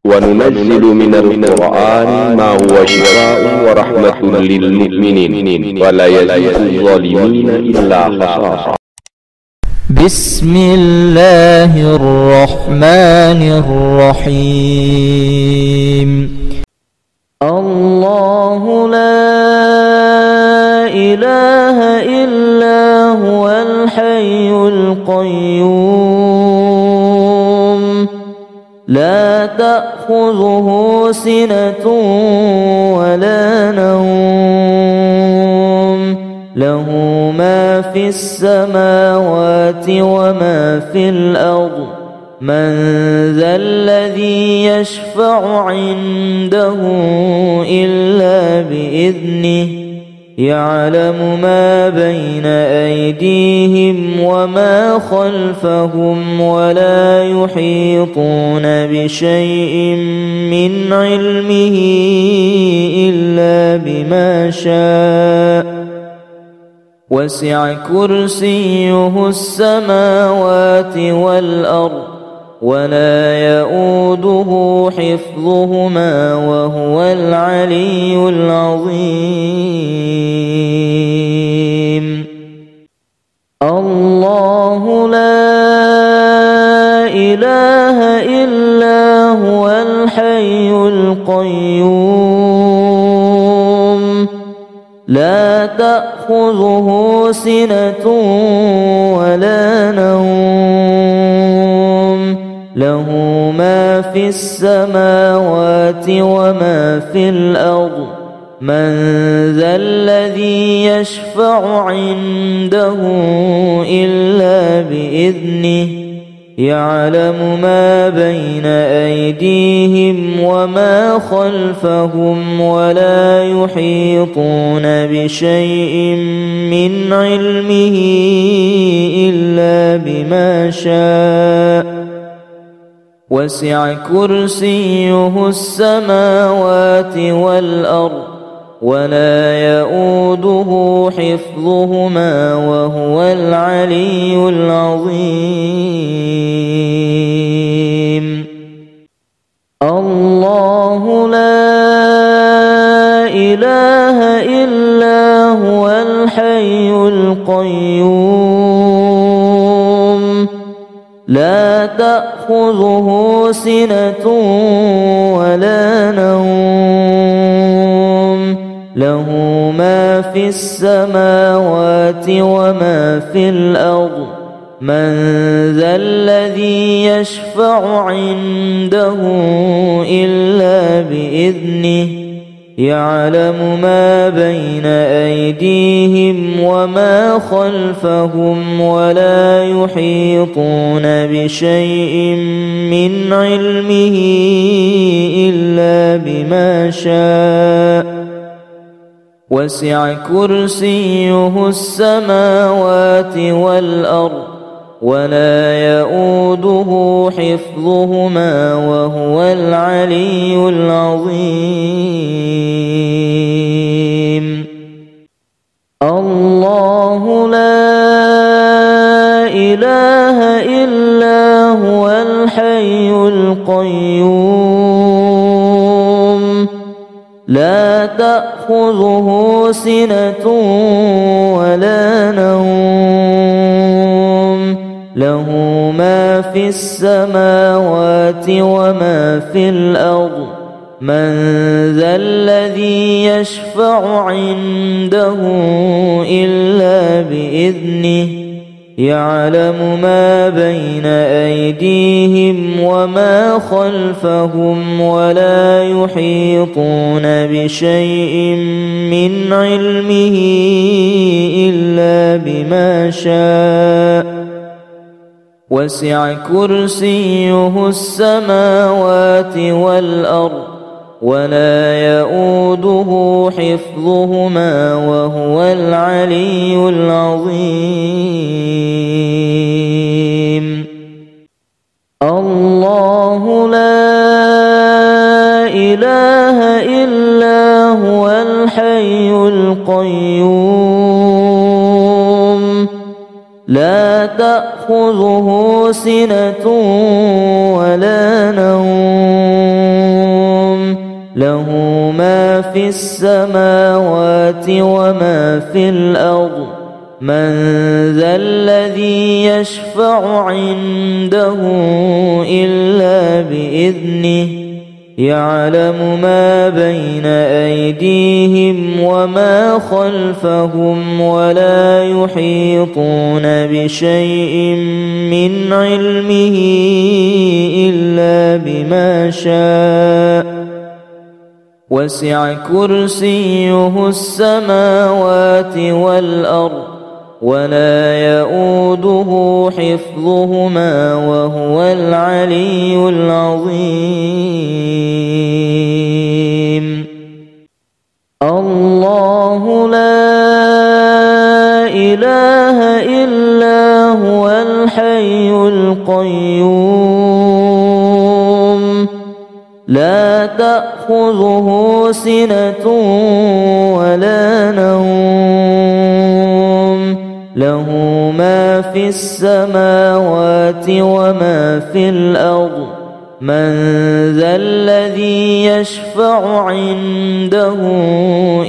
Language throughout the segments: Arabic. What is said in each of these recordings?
وننزل من القرآن ما هو شفاء ورحمة للمؤمنين ولا يزيد الظالمين إلا خسارا. بسم الله الرحمن الرحيم. الله لا إله إلا هو الحي القيوم لا تأخذه سنة ولا نوم له ما في السماوات وما في الأرض من ذا الذي يشفع عنده إلا بإذنه يعلم ما بين أيديهم وما خلفهم ولا يحيطون بشيء من علمه إلا بما شاء وسع كرسيه السماوات والأرض ولا يؤوده حفظهما وهو العلي العظيم. الله لا إله إلا هو الحي القيوم لا تأخذه سنة ولا نوم له ما في السماوات وما في الأرض من ذا الذي يشفع عنده إلا بإذنه يعلم ما بين أيديهم وما خلفهم ولا يحيطون بشيء من علمه إلا بما شاء وسع كرسيه السماوات والأرض ولا يؤوده حفظهما وهو العلي العظيم. الله لا إله إلا هو الحي القيوم لا تأخذه سنة ولا نوم له ما في السماوات وما في الأرض من ذا الذي يشفع عنده إلا بإذنه يعلم ما بين أيديهم وما خلفهم ولا يحيطون بشيء من علمه إلا بما شاء وسع كرسيه السماوات والأرض ولا يؤوده حفظهما وهو العلي العظيم. الله لا إله إلا هو الحي القيوم لا تأخذه سنة ولا نوم له ما في السماوات وما في الأرض من ذا الذي يشفع عنده إلا بإذنه يعلم ما بين أيديهم وما خلفهم ولا يحيطون بشيء من علمه إلا بما شاء وسع كرسيه السماوات والأرض ولا يؤوده حفظهما وهو العلي العظيم. الله لا إله إلا هو الحي القيوم لا تأخذه سنة ولا نوم له ما في السماوات وما في الأرض من ذا الذي يشفع عنده إلا بإذنه يعلم ما بين أيديهم وما خلفهم ولا يحيطون بشيء من علمه إلا بما شاء وسع كرسيه السماوات والأرض ولا يؤوده حفظهما وهو العلي العظيم الله لا إله إلا هو الحي القيوم لا تأخذه سنة ولا نوم له ما في السماوات وما في الأرض من ذا الذي يشفع عنده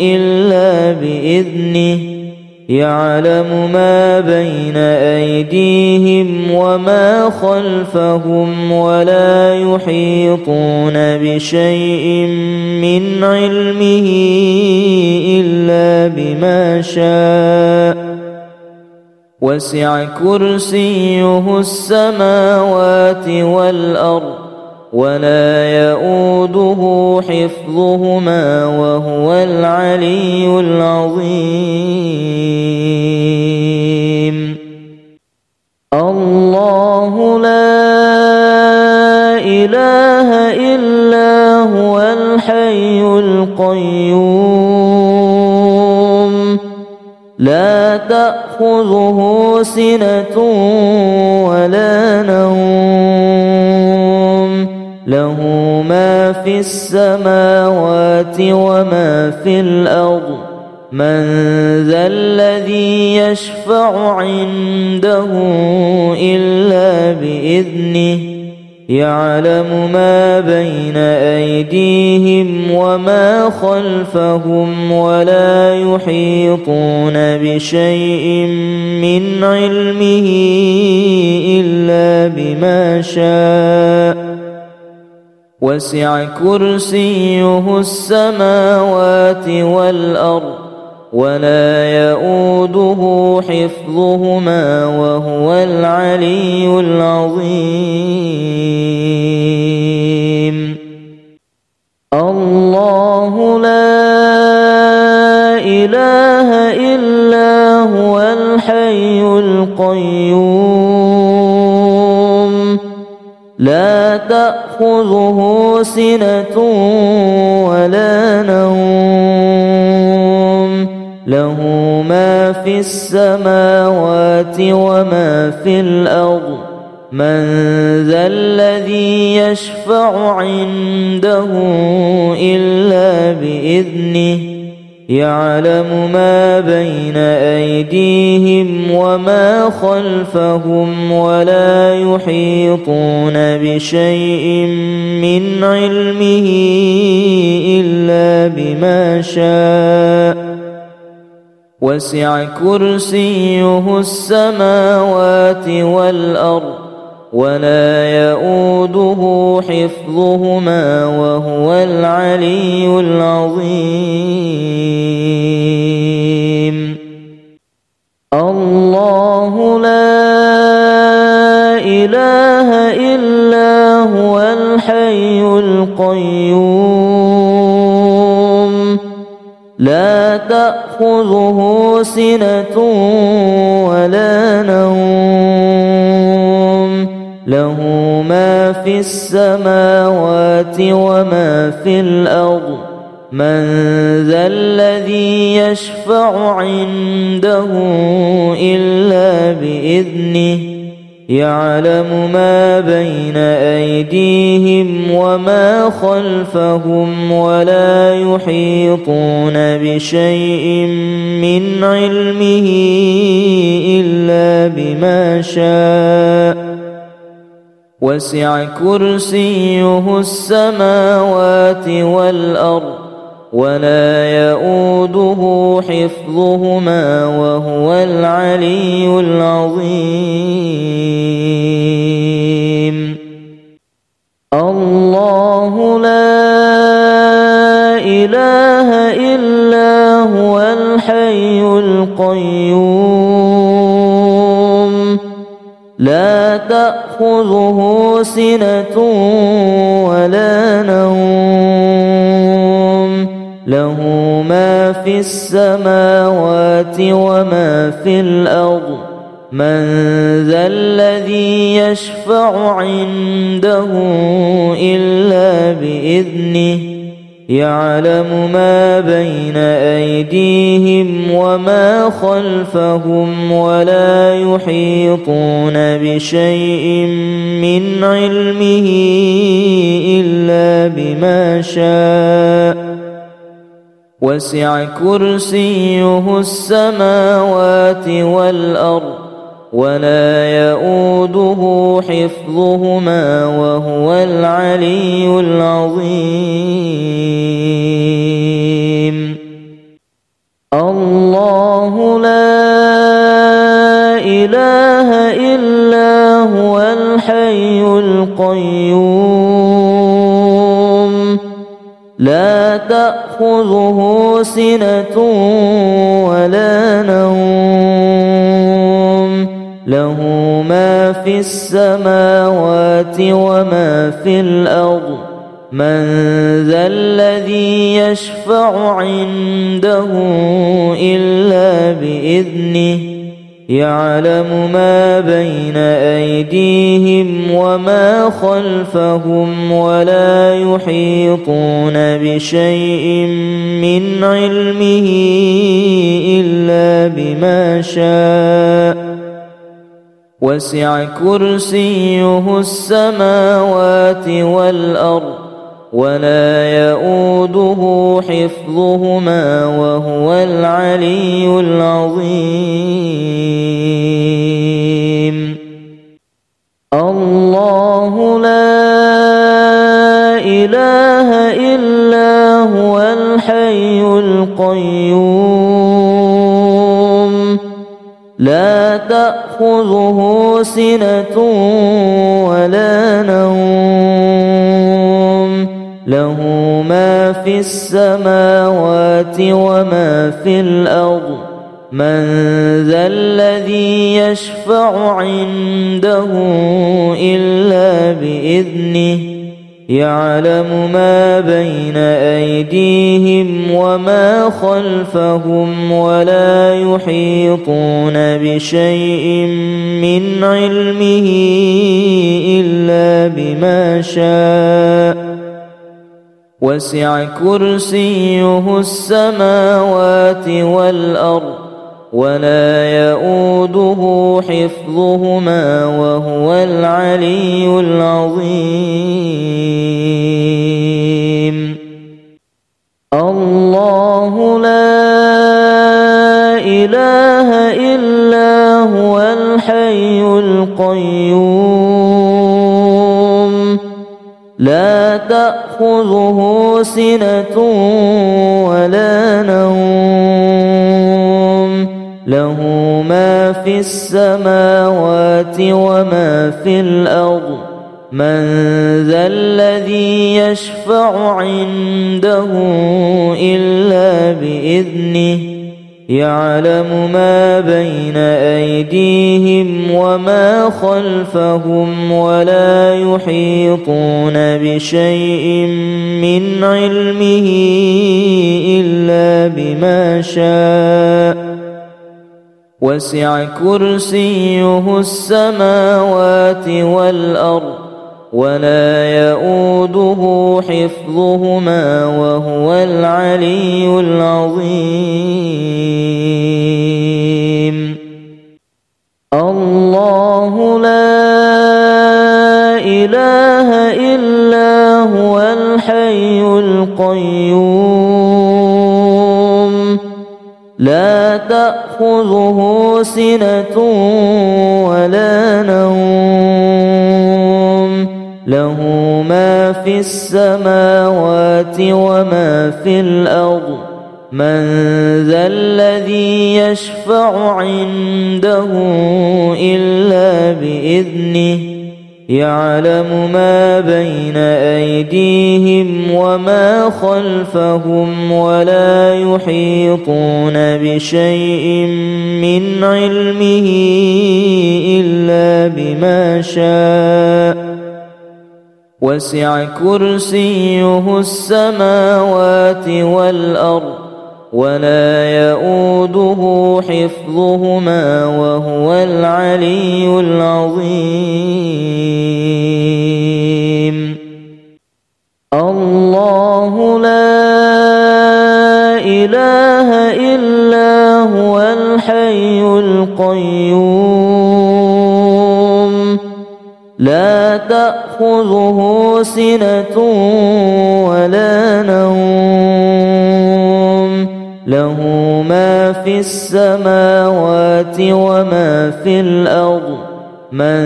إلا بإذنه يعلم ما بين أيديهم وما خلفهم ولا يحيطون بشيء من علمه إلا بما شاء وسع كرسيه السماوات والأرض ولا يؤوده حفظهما وهو العلي العظيم الله لا إله إلا هو الحي القيوم لا تأخذه سنة ولا نوم له ما في السماوات وما في الأرض من ذا الذي يشفع عنده إلا بإذنه يعلم ما بين أيديهم وما خلفهم ولا يحيطون بشيء من علمه إلا بما شاء وسع كرسيه السماوات والأرض ولا يؤوده حفظهما وهو العلي العظيم الله لا إله إلا هو الحي القيوم لا تأخذه سنة ولا نوم له ما في السماوات وما في الأرض من ذا الذي يشفع عنده إلا بإذنه يعلم ما بين أيديهم وما خلفهم ولا يحيطون بشيء من علمه إلا بما شاء وسع كرسيه السماوات والأرض ولا يؤوده حفظهما وهو العلي العظيم الله لا إله إلا هو الحي القيوم لا تأخذه سنة ولا نوم له ما في السماوات وما في الأرض من ذا الذي يشفع عنده إلا بإذنه يعلم ما بين أيديهم وما خلفهم ولا يحيطون بشيء من علمه إلا بما شاء وسع كرسيه السماوات والأرض ولا يؤوده حفظهما وهو العلي العظيم. الله لا إله إلا هو الحي القيوم لا تأخذه سنة ولا نوم له ما في السماوات وما في الأرض من ذا الذي يشفع عنده إلا بإذنه يعلم ما بين أيديهم وما خلفهم ولا يحيطون بشيء من علمه إلا بما شاء وسع كرسيه السماوات والأرض ولا يؤوده حفظهما وهو العلي العظيم. الله لا إله إلا هو الحي القيوم لا تأخذه سنة ولا نوم له ما في السماوات وما في الأرض من ذا الذي يشفع عنده إلا بإذنه يعلم ما بين أيديهم وما خلفهم ولا يحيطون بشيء من علمه إلا بما شاء وسع كرسيه السماوات والأرض ولا يؤوده حفظهما وهو العلي العظيم. الله لا إله إلا هو الحي القيوم لا تأخذه سنة ولا نوم له ما في السماوات وما في الأرض من ذا الذي يشفع عنده إلا بإذنه يعلم ما بين أيديهم وما خلفهم ولا يحيطون بشيء من علمه إلا بما شاء وسع كرسيه السماوات والأرض ولا يؤوده حفظهما وهو العلي العظيم. الله لا إله إلا هو الحي القيوم لا تأخذه سنة ولا نوم له ما في السماوات وما في الأرض من ذا الذي يشفع عنده إلا بإذنه يعلم ما بين أيديهم وما خلفهم ولا يحيطون بشيء من علمه إلا بما شاء وسع كرسيه السماوات والأرض ولا يؤوده حفظهما وهو العلي العظيم. الله لا إله إلا هو الحي القيوم لا تأخذه سنة ولا نوم له ما في السماوات وما في الأرض من ذا الذي يشفع عنده إلا بإذنه يعلم ما بين أيديهم وما خلفهم ولا يحيطون بشيء من علمه إلا بما شاء وسع كرسيه السماوات والأرض ولا يؤوده حفظهما وهو العلي العظيم الله لا إله إلا هو الحي القيوم لا تأخذه سنة ولا نوم له ما في السماوات وما في الأرض من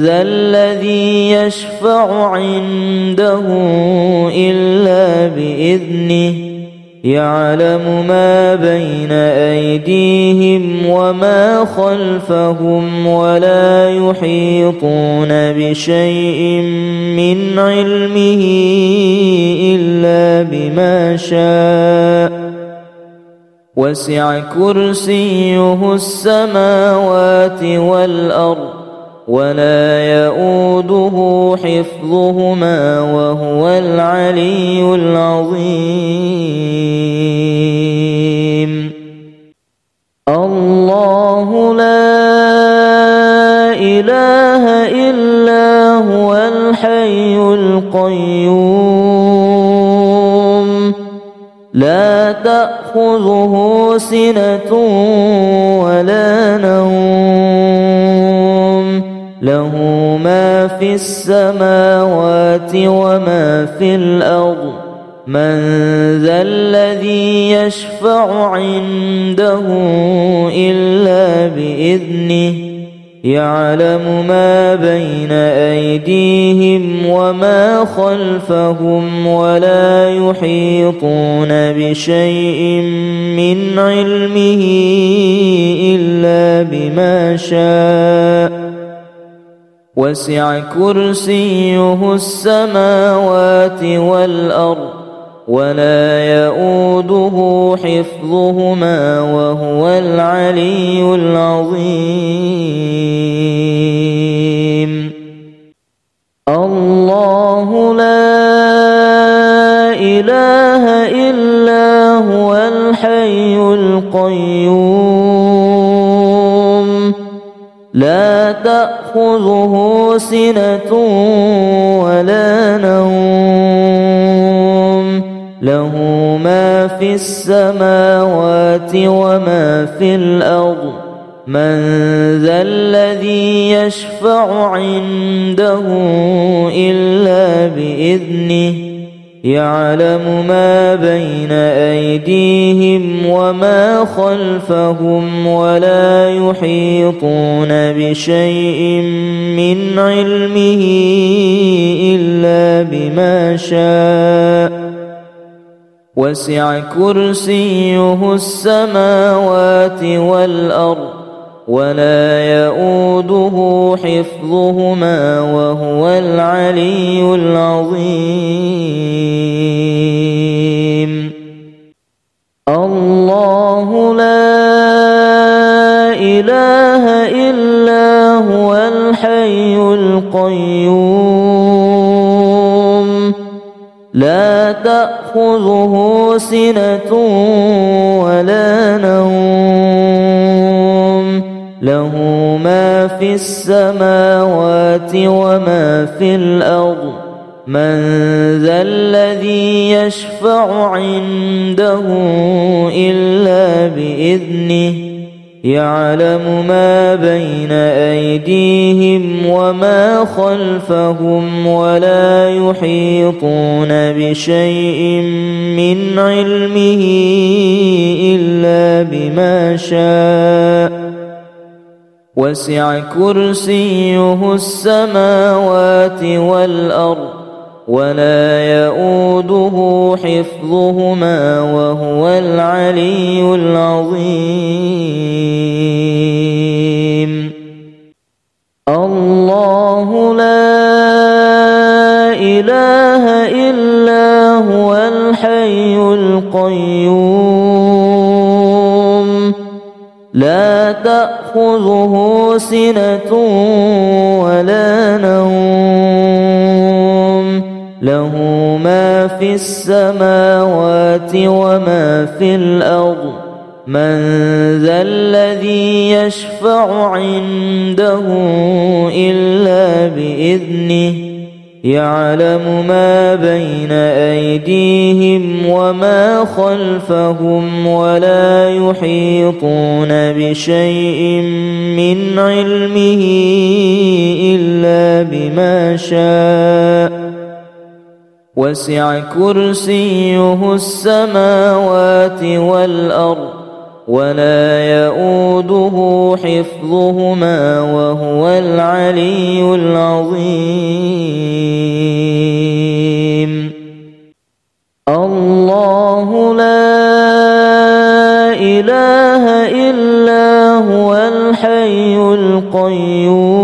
ذا الذي يشفع عنده إلا بإذنه يعلم ما بين أيديهم وما خلفهم ولا يحيطون بشيء من علمه إلا بما شاء وسع كرسيه السماوات والأرض ولا يؤوده حفظهما وهو العلي العظيم الله لا إله إلا هو الحي القيوم لا تأخذه سنة ولا نوم له ما في السماوات وما في الأرض من ذا الذي يشفع عنده إلا بإذنه يعلم ما بين أيديهم وما خلفهم ولا يحيطون بشيء من علمه إلا بما شاء وسع كرسيه السماوات والأرض ولا يؤوده حفظهما وهو العلي العظيم الله لا إله إلا هو الحي القيوم لا تأخذه سنة ولا نوم له ما في السماوات وما في الأرض من ذا الذي يشفع عنده إلا بإذنه يعلم ما بين أيديهم وما خلفهم ولا يحيطون بشيء من علمه إلا بما شاء وسع كرسيه السماوات والأرض ولا يؤوده حفظهما وهو العلي العظيم الله لا إله إلا هو الحي القيوم لا تأخذه سنة ولا نوم له ما في السماوات وما في الأرض من ذا الذي يشفع عنده إلا بإذنه يعلم ما بين أيديهم وما خلفهم ولا يحيطون بشيء من علمه إلا بما شاء وسع كرسيه السماوات والأرض ولا يؤوده حفظهما وهو العلي العظيم. الله لا إله إلا هو الحي القيوم لا تأخذه سنة ولا نوم له ما في السماوات وما في الأرض من ذا الذي يشفع عنده إلا بإذنه يعلم ما بين أيديهم وما خلفهم ولا يحيطون بشيء من علمه إلا بما شاء وسع كرسيه السماوات والأرض ولا يؤوده حفظهما وهو العلي العظيم. الله لا إله إلا هو الحي القيوم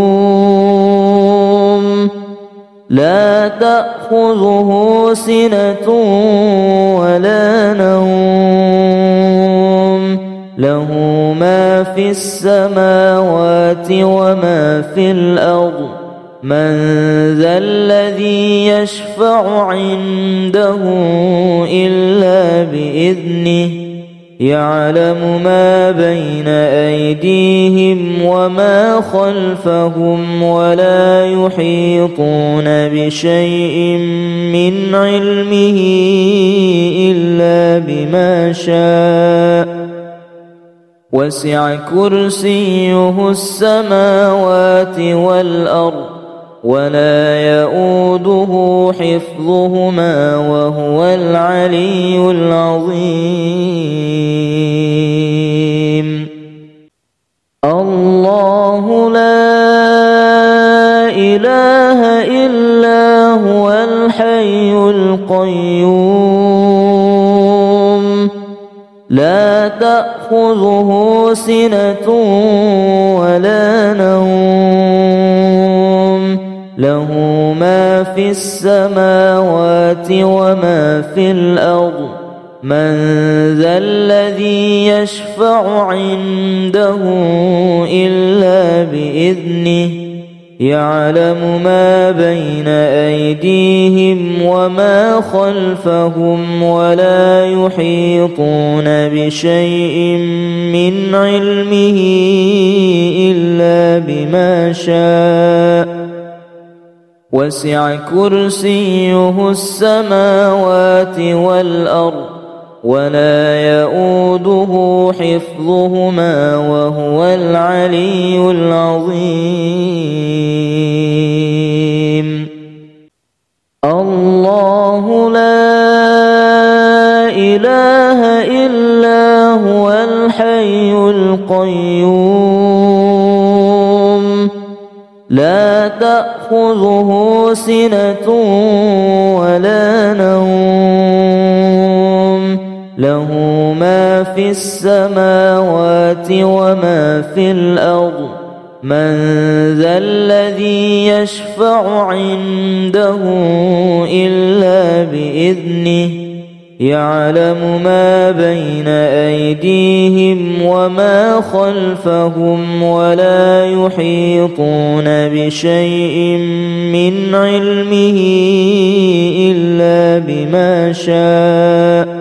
لا تأخذه سنة ولا نوم له ما في السماوات وما في الأرض من ذا الذي يشفع عنده إلا بإذنه يعلم ما بين أيديهم وما خلفهم ولا يحيطون بشيء من علمه إلا بما شاء وسع كرسيه السماوات والأرض ولا يؤوده حفظهما وهو العلي العظيم. الله لا إله إلا هو الحي القيوم لا تأخذه سنة ولا نوم له ما في السماوات وما في الأرض من ذا الذي يشفع عنده إلا بإذنه يعلم ما بين أيديهم وما خلفهم ولا يحيطون بشيء من علمه إلا بما شاء وسع كرسيه السماوات والأرض ولا يؤوده حفظهما وهو العلي العظيم. الله لا إله إلا هو الحي القيوم لا تأخذه سنة ولا نوم له ما في السماوات وما في الأرض من ذا الذي يشفع عنده إلا بإذنه يعلم ما بين أيديهم وما خلفهم ولا يحيطون بشيء من علمه إلا بما شاء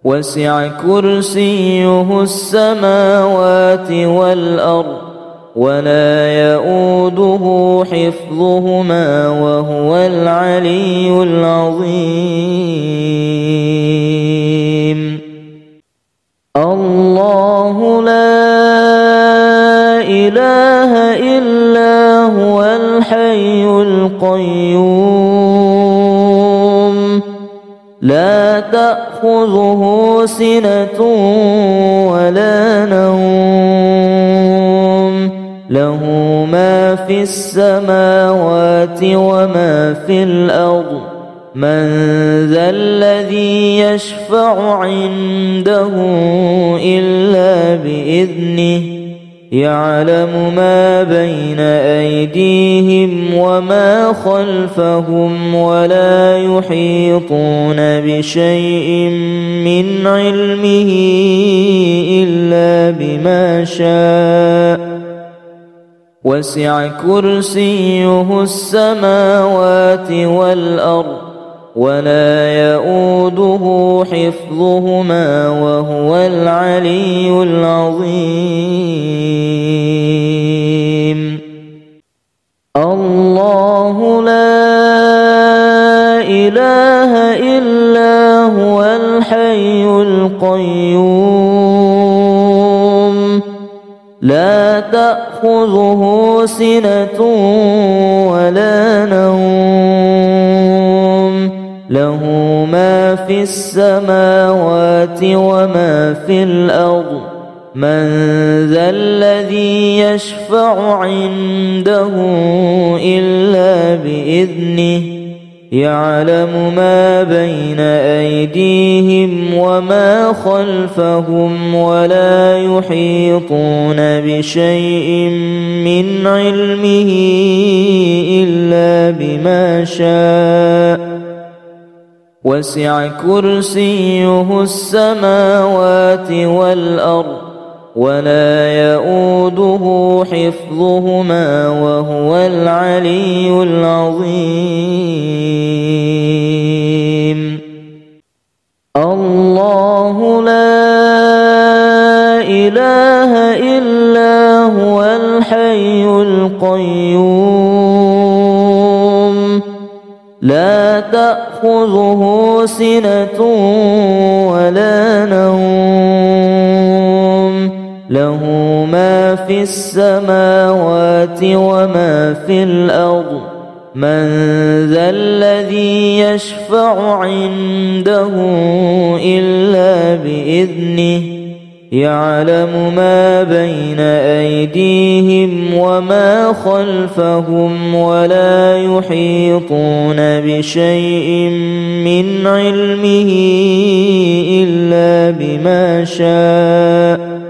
وسع كرسيه السماوات والأرض ولا يؤوده حفظهما وهو العلي العظيم. الله لا إله إلا هو الحي القيوم لا تأخذه سنة ولا نوم له ما في السماوات وما في الأرض من ذا الذي يشفع عنده إلا بإذنه يعلم ما بين أيديهم وما خلفهم ولا يحيطون بشيء من علمه إلا بما شاء وسع كرسيه السماوات والأرض ولا يؤوده حفظهما وهو العلي العظيم الله لا إله إلا هو الحي القيوم لا تأخذه سنة ولا نوم له ما في السماوات وما في الأرض من ذا الذي يشفع عنده إلا بإذنه يعلم ما بين أيديهم وما خلفهم ولا يحيطون بشيء من علمه إلا بما شاء وسع كرسيه السماوات والأرض ولا يؤوده حفظهما وهو العلي العظيم الله لا إله إلا هو الحي القيوم لا تأخذه سنة ولا نوم له ما في السماوات وما في الأرض من ذا الذي يشفع عنده إلا بإذنه يعلم ما بين أيديهم وما خلفهم ولا يحيطون بشيء من علمه إلا بما شاء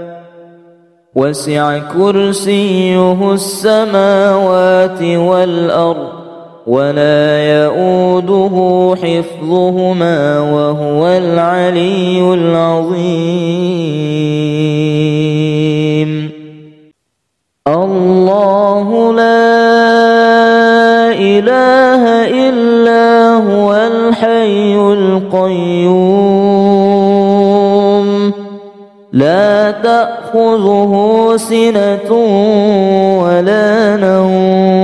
وسع كرسيه السماوات والأرض ولا يؤوده حفظهما وهو العلي العظيم الله لا إله إلا هو الحي القيوم لا تأخذه سنة ولا نوم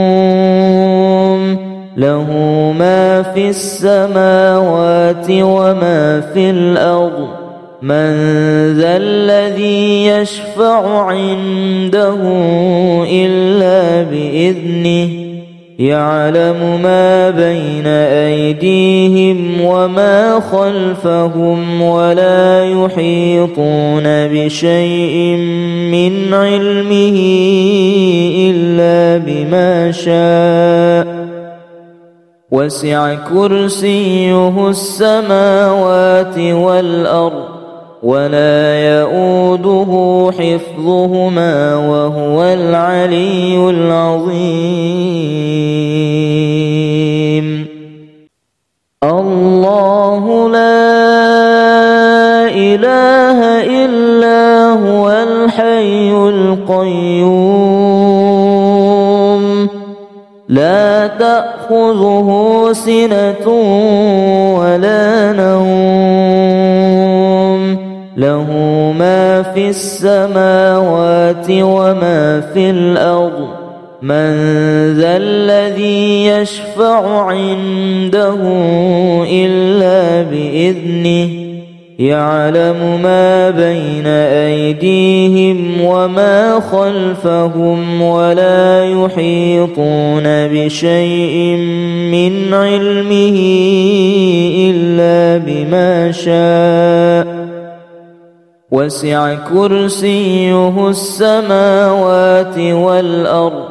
له ما في السماوات وما في الأرض من ذا الذي يشفع عنده إلا بإذنه يعلم ما بين أيديهم وما خلفهم ولا يحيطون بشيء من علمه إلا بما شاء وسع كرسيه السماوات والأرض ولا يؤوده حفظهما وهو العلي العظيم الله لا إله إلا هو الحي القيوم لا تأخذه سنة ولا نوم له ما في السماوات وما في الأرض من ذا الذي يشفع عنده إلا بإذنه يعلم ما بين أيديهم وما خلفهم ولا يحيطون بشيء من علمه إلا بما شاء وسع كرسيه السماوات والأرض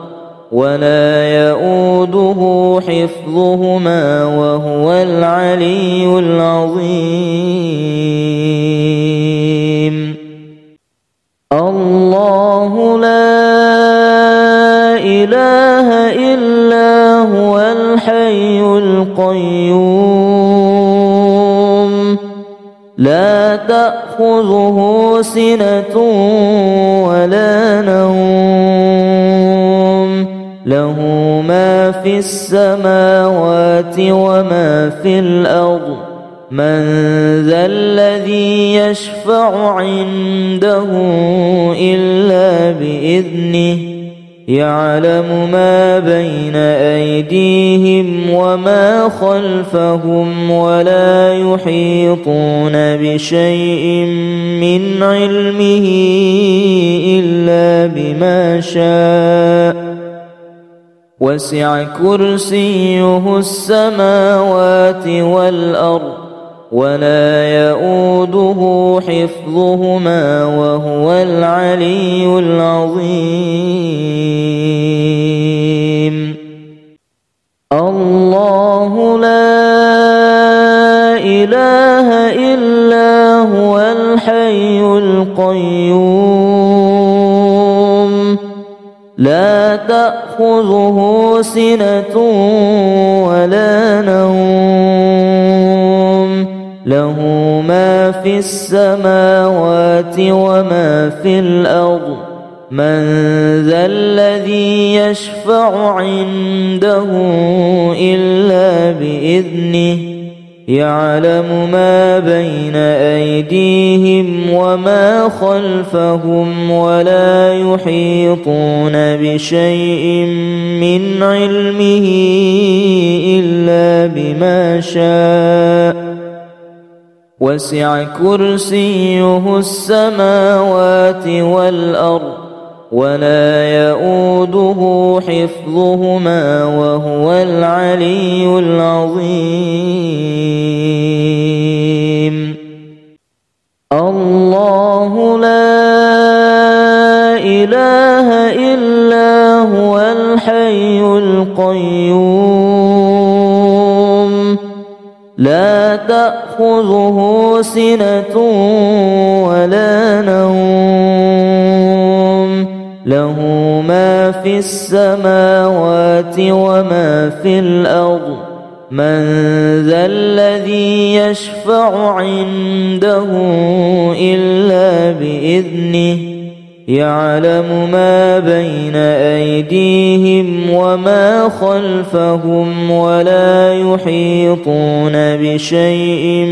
ولا يؤوده حفظهما وهو العلي العظيم. الله لا إله إلا هو الحي القيوم لا تأخذه سنة ولا نوم له ما في السماوات وما في الأرض من ذا الذي يشفع عنده إلا بإذنه يعلم ما بين أيديهم وما خلفهم ولا يحيطون بشيء من علمه إلا بما شاء وسع كرسيه السماوات والأرض ولا يؤوده حفظهما وهو العلي العظيم. الله لا إله إلا هو الحي القيوم لا تأخذه سنة ولا نوم له ما في السماوات وما في الأرض من ذا الذي يشفع عنده إلا بإذنه يعلم ما بين أيديهم وما خلفهم ولا يحيطون بشيء من علمه إلا بما شاء وسع كرسيه السماوات والأرض ولا يؤوده حفظهما وهو العلي العظيم. الله لا إله إلا هو الحي القيوم لا تأخذه سنة ولا نوم له ما في السماوات وما في الأرض من ذا الذي يشفع عنده إلا بإذنه يعلم ما بين أيديهم وما خلفهم ولا يحيطون بشيء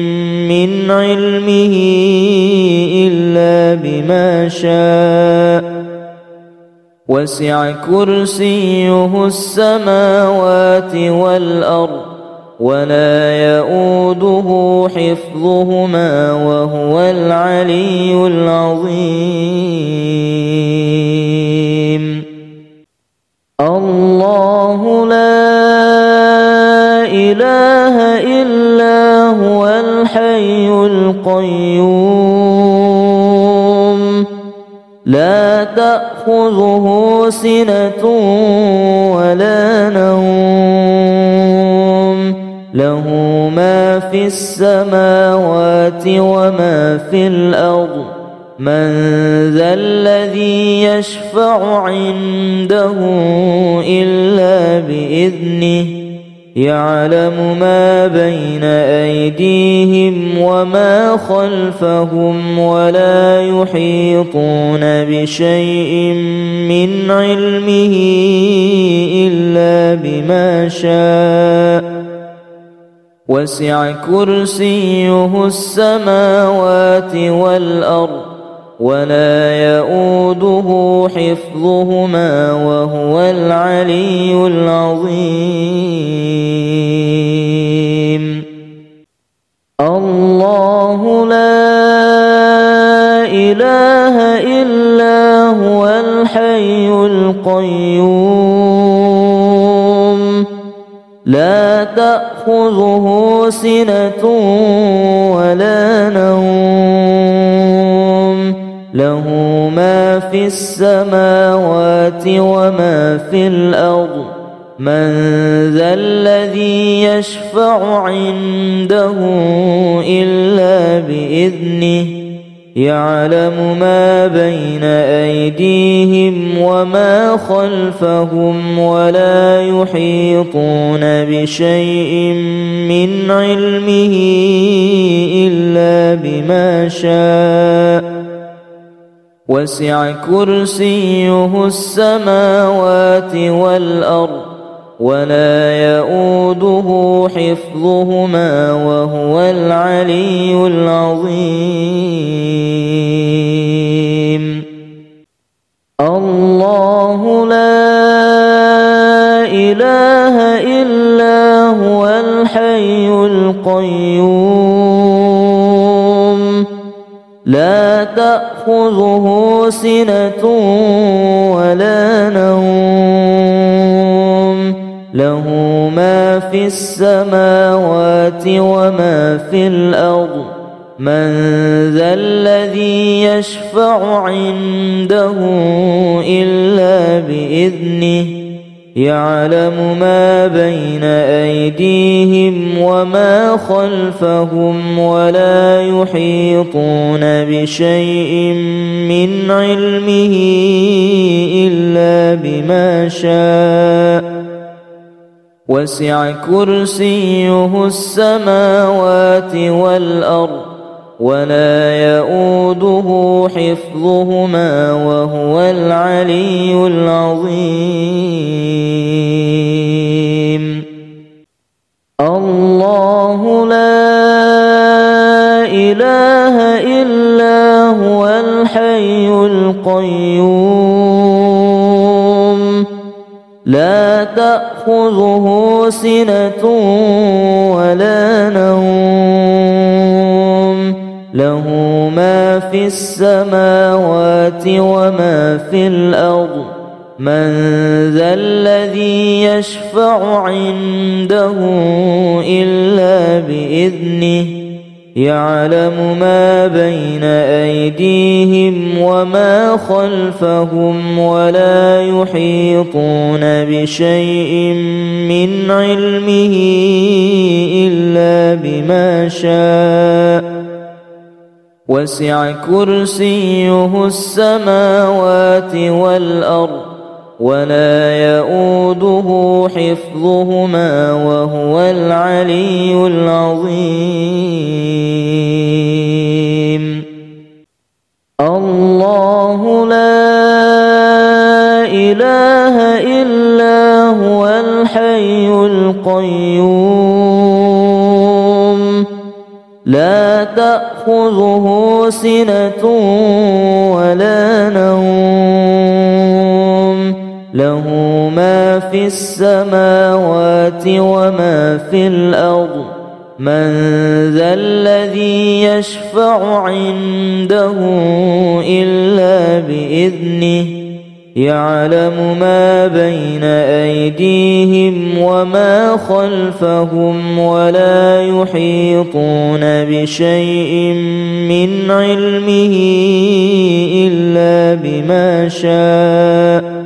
من علمه إلا بما شاء وسع كرسيه السماوات والأرض ولا يؤوده حفظهما وهو العلي العظيم. الله لا إله إلا هو الحي القيوم لا تأخذه سنة ولا نوم له ما في السماوات وما في الأرض من ذا الذي يشفع عنده إلا بإذنه يعلم ما بين أيديهم وما خلفهم ولا يحيطون بشيء من علمه إلا بما شاء وسع كرسيه السماوات والأرض ولا يؤوده حفظهما وهو العلي العظيم. الله لا إله إلا هو الحي القيوم لا تأخذه سنة ولا نوم له ما في السماوات وما في الأرض من ذا الذي يشفع عنده إلا بإذنه يعلم ما بين أيديهم وما خلفهم ولا يحيطون بشيء من علمه إلا بما شاء وسع كرسيه السماوات والأرض ولا يؤوده حفظهما وهو العلي العظيم الله لا إله إلا هو الحي القيوم لا تأخذه سنة ولا نوم له ما في السماوات وما في الأرض من ذا الذي يشفع عنده إلا بإذنه يعلم ما بين أيديهم وما خلفهم ولا يحيطون بشيء من علمه إلا بما شاء وسع كرسيه السماوات والأرض ولا يؤوده حفظهما وهو العلي العظيم الله لا إله إلا هو الحي القيوم لا تأخذه سنة ولا نوم له ما في السماوات وما في الأرض من ذا الذي يشفع عنده إلا بإذنه يعلم ما بين أيديهم وما خلفهم ولا يحيطون بشيء من علمه إلا بما شاء وسع كرسيه السماوات والأرض ولا يؤوده حفظهما وهو العلي العظيم الله لا إله إلا هو الحي القيوم لا تأخذه سنة ولا نوم له ما في السماوات وما في الأرض من ذا الذي يشفع عنده إلا بإذنه يعلم ما بين أيديهم وما خلفهم ولا يحيطون بشيء من علمه إلا بما شاء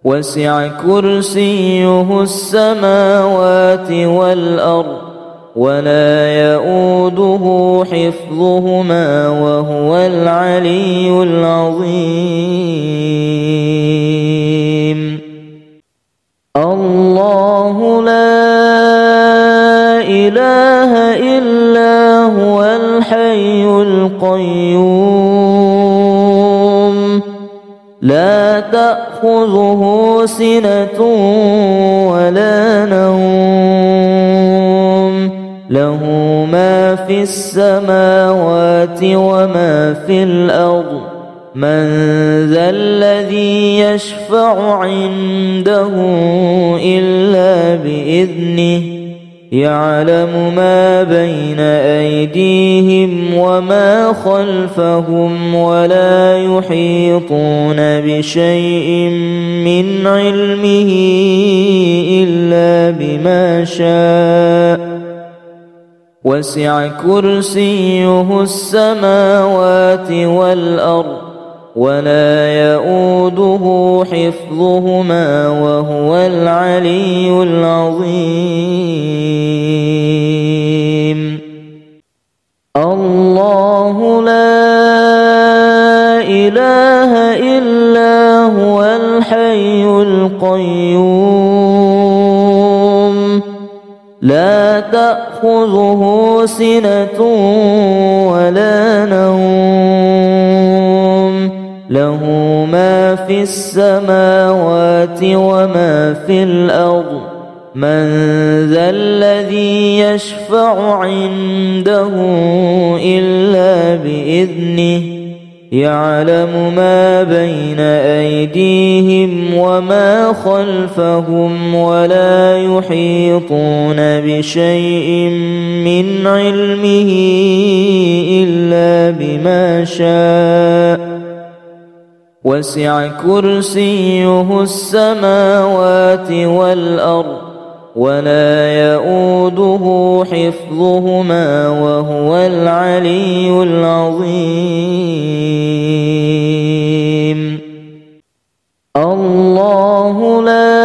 وسع كرسيه السماوات والأرض ولا يؤوده حفظهما وهو العلي العظيم الله لا إله إلا هو الحي القيوم لا تأخذه سنة ولا نوم له ما في السماوات وما في الأرض من ذا الذي يشفع عنده إلا بإذنه يعلم ما بين أيديهم وما خلفهم ولا يحيطون بشيء من علمه إلا بما شاء وسع كرسيه السماوات والأرض ولا يؤوده حفظهما وهو العلي العظيم. الله لا إله إلا هو الحي القيوم لا تأخذه سنة ولا نوم له ما في السماوات وما في الأرض من ذا الذي يشفع عنده إلا بإذنه يعلم ما بين أيديهم وما خلفهم ولا يحيطون بشيء من علمه إلا بما شاء وسع كرسيه السماوات والأرض ولا يؤوده حفظهما وهو العلي العظيم. الله لا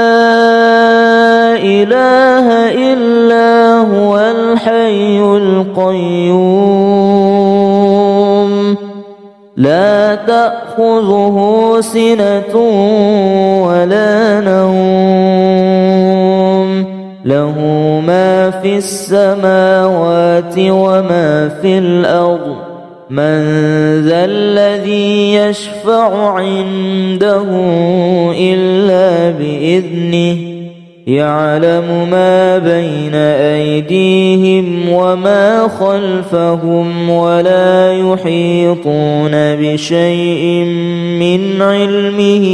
إله إلا هو الحي القيوم لا تأخذه سنة ولا نوم له ما في السماوات وما في الأرض من ذا الذي يشفع عنده إلا بإذنه يعلم ما بين أيديهم وما خلفهم ولا يحيطون بشيء من علمه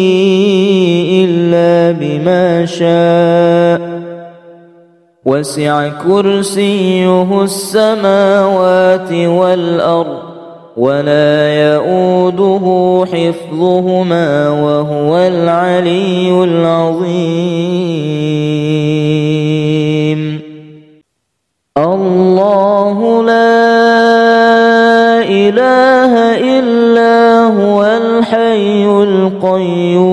إلا بما شاء وسع كرسيه السماوات والأرض ولا يؤوده حفظهما وهو العلي العظيم. الله لا إله إلا هو الحي القيوم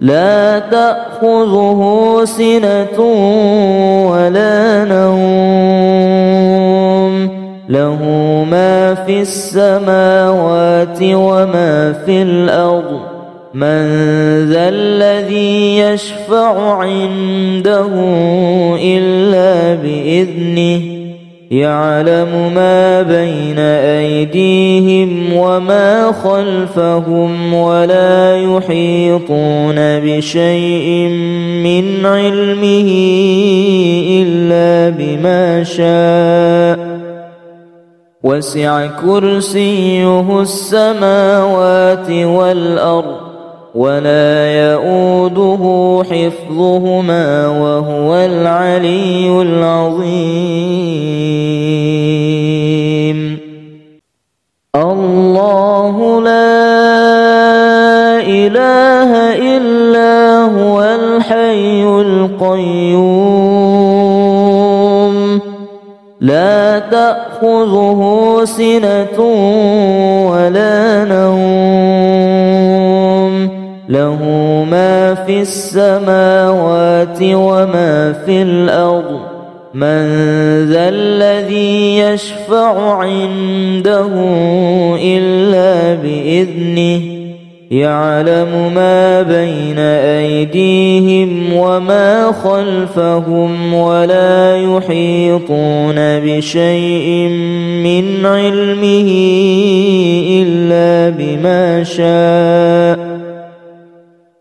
لا تأخذه سنة ولا نوم له ما في السماوات وما في الأرض من ذا الذي يشفع عنده إلا بإذنه يعلم ما بين أيديهم وما خلفهم ولا يحيطون بشيء من علمه إلا بما شاء وسع كرسيه السماوات والأرض ولا يؤوده حفظهما وهو العلي العظيم. الله لا إله إلا هو الحي القيوم لا تأخذه سنة ولا نوم له ما في السماوات وما في الأرض من ذا الذي يشفع عنده إلا بإذنه يعلم ما بين أيديهم وما خلفهم ولا يحيطون بشيء من علمه إلا بما شاء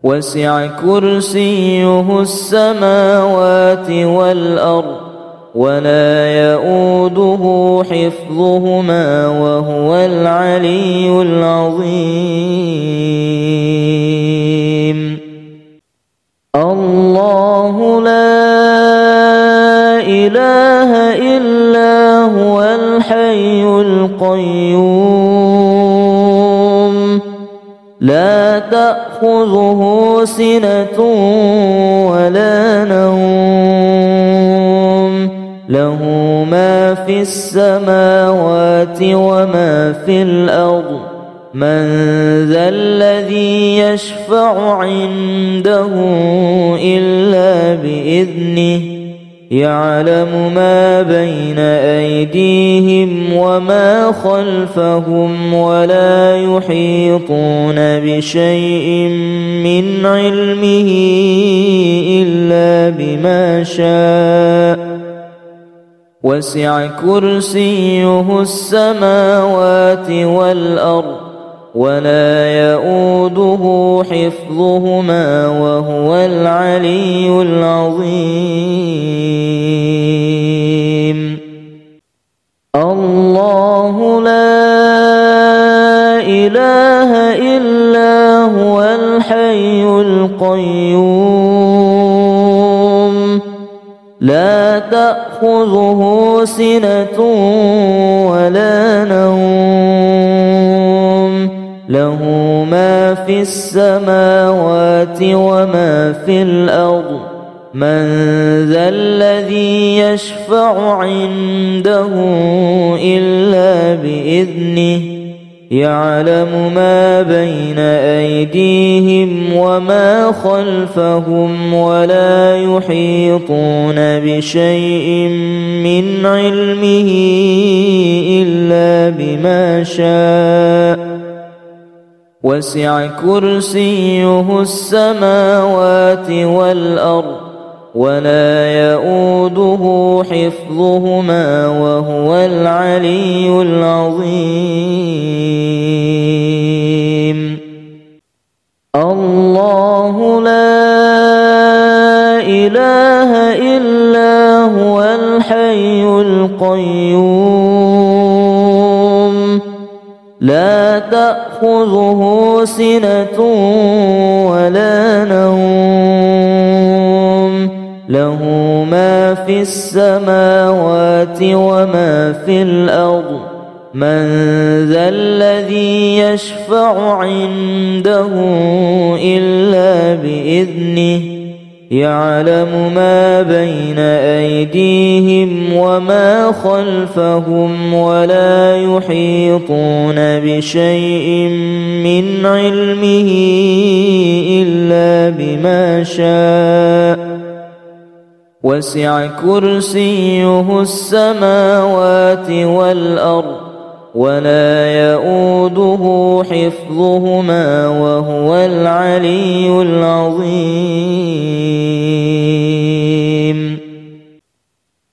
وسع كرسيه السماوات والأرض ولا يؤوده حفظهما وهو العلي العظيم. الله لا إله إلا هو الحي القيوم لا تأخذه سنة ولا نوم له ما في السماوات وما في الأرض من ذا الذي يشفع عنده إلا بإذنه يعلم ما بين أيديهم وما خلفهم ولا يحيطون بشيء من علمه إلا بما شاء وسع كرسيه السماوات والأرض ولا يؤوده حفظهما وهو العلي العظيم الله لا إله إلا هو الحي القيوم لا تأخذه سنة ولا نوم له ما في السماوات وما في الأرض من ذا الذي يشفع عنده إلا بإذنه يعلم ما بين أيديهم وما خلفهم ولا يحيطون بشيء من علمه إلا بما شاء وسع كرسيه السماوات والأرض ولا يؤوده حفظهما وهو العلي العظيم الله لا إله إلا هو الحي القيوم لا تأخذه سنة ولا نوم له ما في السماوات وما في الأرض من ذا الذي يشفع عنده إلا بإذنه يعلم ما بين أيديهم وما خلفهم ولا يحيطون بشيء من علمه إلا بما شاء وسع كرسيه السماوات والأرض ولا يؤوده حفظهما وهو العلي العظيم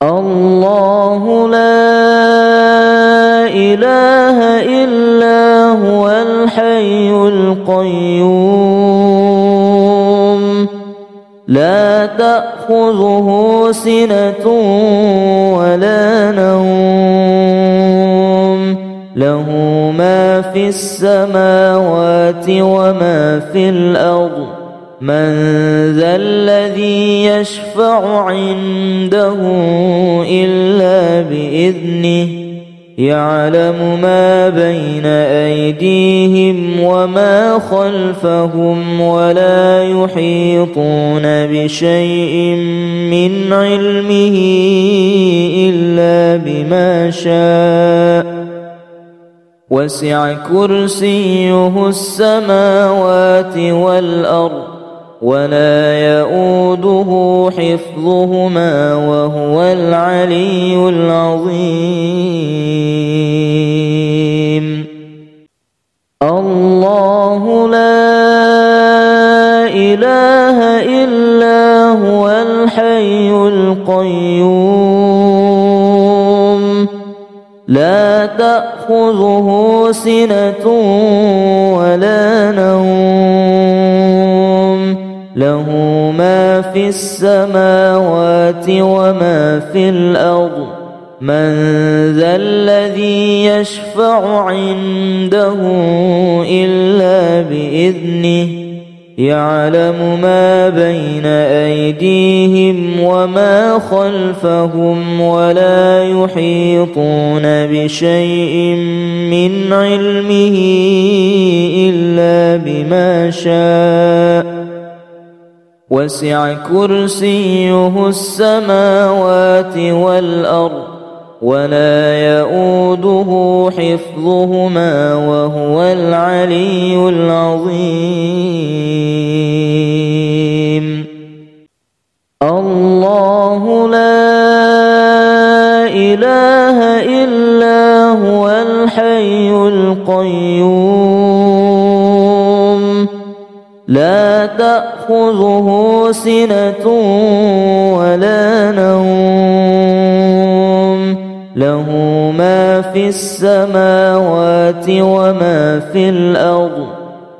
الله لا إله إلا هو الحي القيوم لا تأخذه سنة ولا نوم له ما في السماوات وما في الأرض من ذا الذي يشفع عنده إلا بإذنه يعلم ما بين أيديهم وما خلفهم ولا يحيطون بشيء من علمه إلا بما شاء وسع كرسيه السماوات والأرض ولا يؤوده حفظهما وهو العلي العظيم الله لا إله إلا هو الحي القيوم لا تأخذه سنة ولا نوم له ما في السماوات وما في الأرض من ذا الذي يشفع عنده إلا بإذنه يعلم ما بين أيديهم وما خلفهم ولا يحيطون بشيء من علمه إلا بما شاء وسع كرسيه السماوات والأرض ولا يؤوده حفظهما وهو العلي العظيم الله لا إله إلا هو الحي القيوم لا تأخذه سنة ولا نوم له ما في السماوات وما في الأرض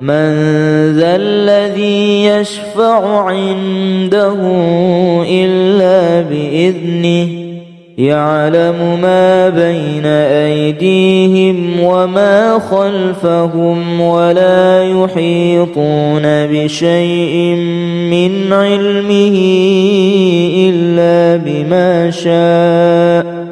من ذا الذي يشفع عنده إلا بإذنه يعلم ما بين أيديهم وما خلفهم ولا يحيطون بشيء من علمه إلا بما شاء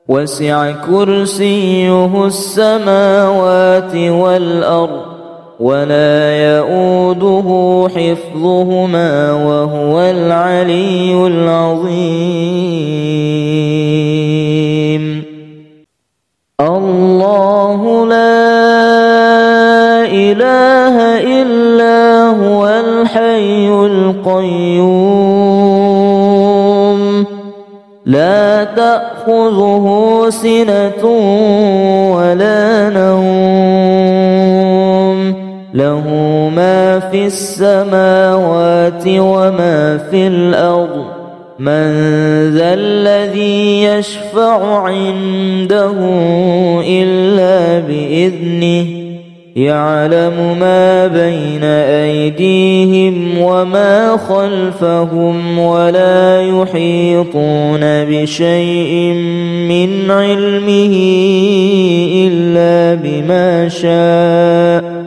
وسع كرسيه السماوات والأرض ولا يؤوده حفظهما وهو العلي العظيم الله لا إله إلا هو الحي القيوم لا تأخذه سنة ولا نوم له ما في السماوات وما في الأرض من ذا الذي يشفع عنده إلا بإذنه يعلم ما بين أيديهم وما خلفهم ولا يحيطون بشيء من علمه إلا بما شاء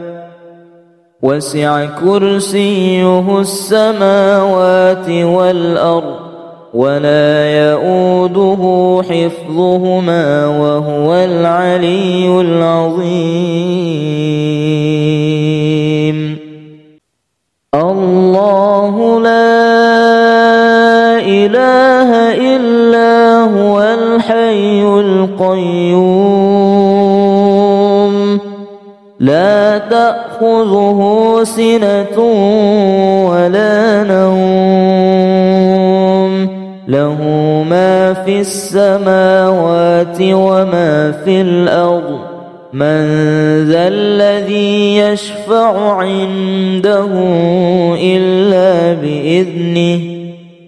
وسع كرسيه السماوات والأرض ولا يؤوده حفظهما وهو العلي العظيم الله لا إله إلا هو الحي القيوم لا تأخذه سنة ولا نوم له ما في السماوات وما في الأرض من ذا الذي يشفع عنده إلا بإذنه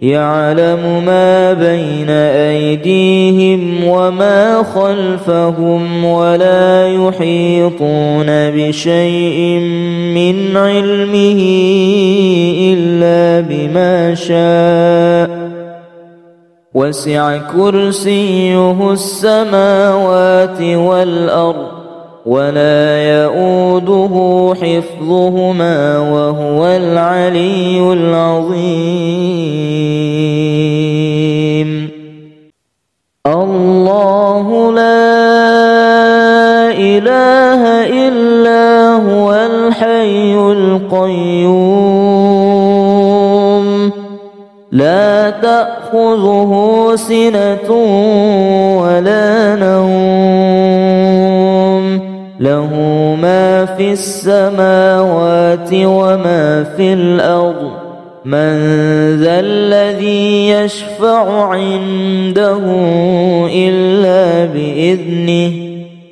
يعلم ما بين أيديهم وما خلفهم ولا يحيطون بشيء من علمه إلا بما شاء وسع كرسيه السماوات والأرض ولا يؤوده حفظهما وهو العلي العظيم الله لا إله إلا هو الحي القيوم لا تأخذه سنة ولا نوم له ما في السماوات وما في الأرض من ذا الذي يشفع عنده إلا بإذنه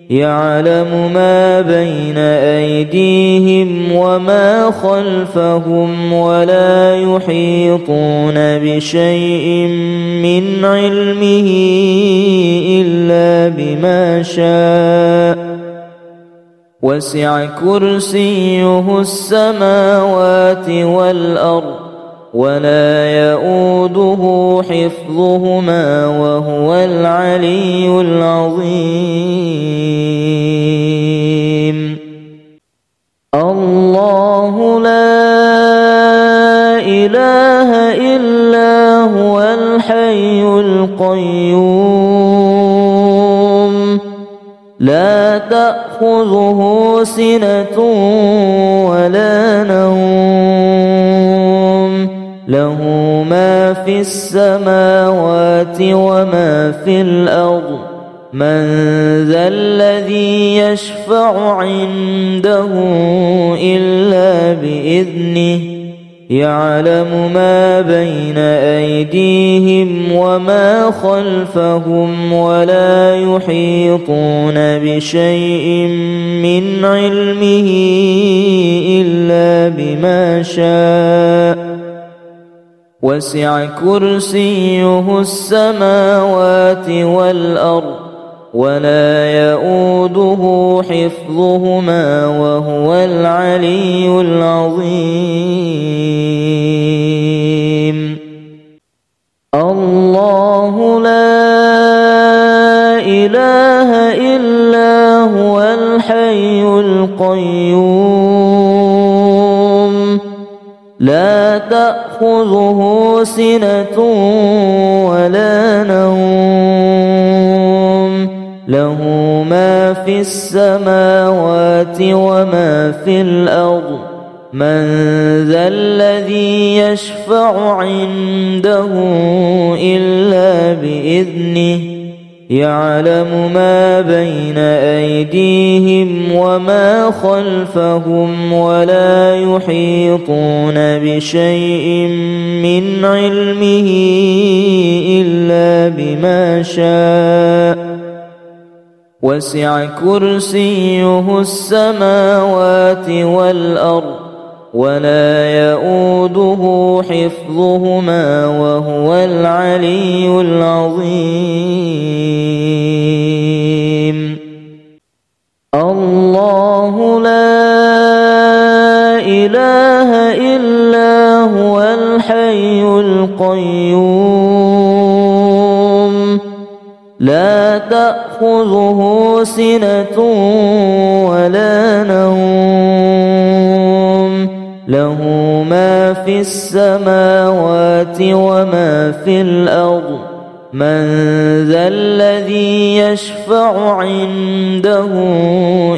يعلم ما بين أيديهم وما خلفهم ولا يحيطون بشيء من علمه إلا بما شاء وسع كرسيه السماوات والأرض ولا يؤوده حفظهما وهو العلي العظيم الله لا إله إلا هو الحي القيوم لا تأخذه سنة ولا نوم له ما في السماوات وما في الأرض من ذا الذي يشفع عنده إلا بإذنه يعلم ما بين أيديهم وما خلفهم ولا يحيطون بشيء من علمه إلا بما شاء وسع كرسيه السماوات والأرض ولا يؤوده حفظهما وهو العلي العظيم الله لا إله إلا هو الحي القيوم لا تأخذه سنة ولا نوم له ما في السماوات وما في الأرض من ذا الذي يشفع عنده إلا بإذنه يعلم ما بين أيديهم وما خلفهم ولا يحيطون بشيء من علمه إلا بما شاء وسع كرسيه السماوات والأرض ولا يؤوده حفظهما وهو العلي العظيم الله لا إله إلا هو الحي القيوم لا تأخذه سنة ولا نوم له ما في السماوات وما في الأرض من ذا الذي يشفع عنده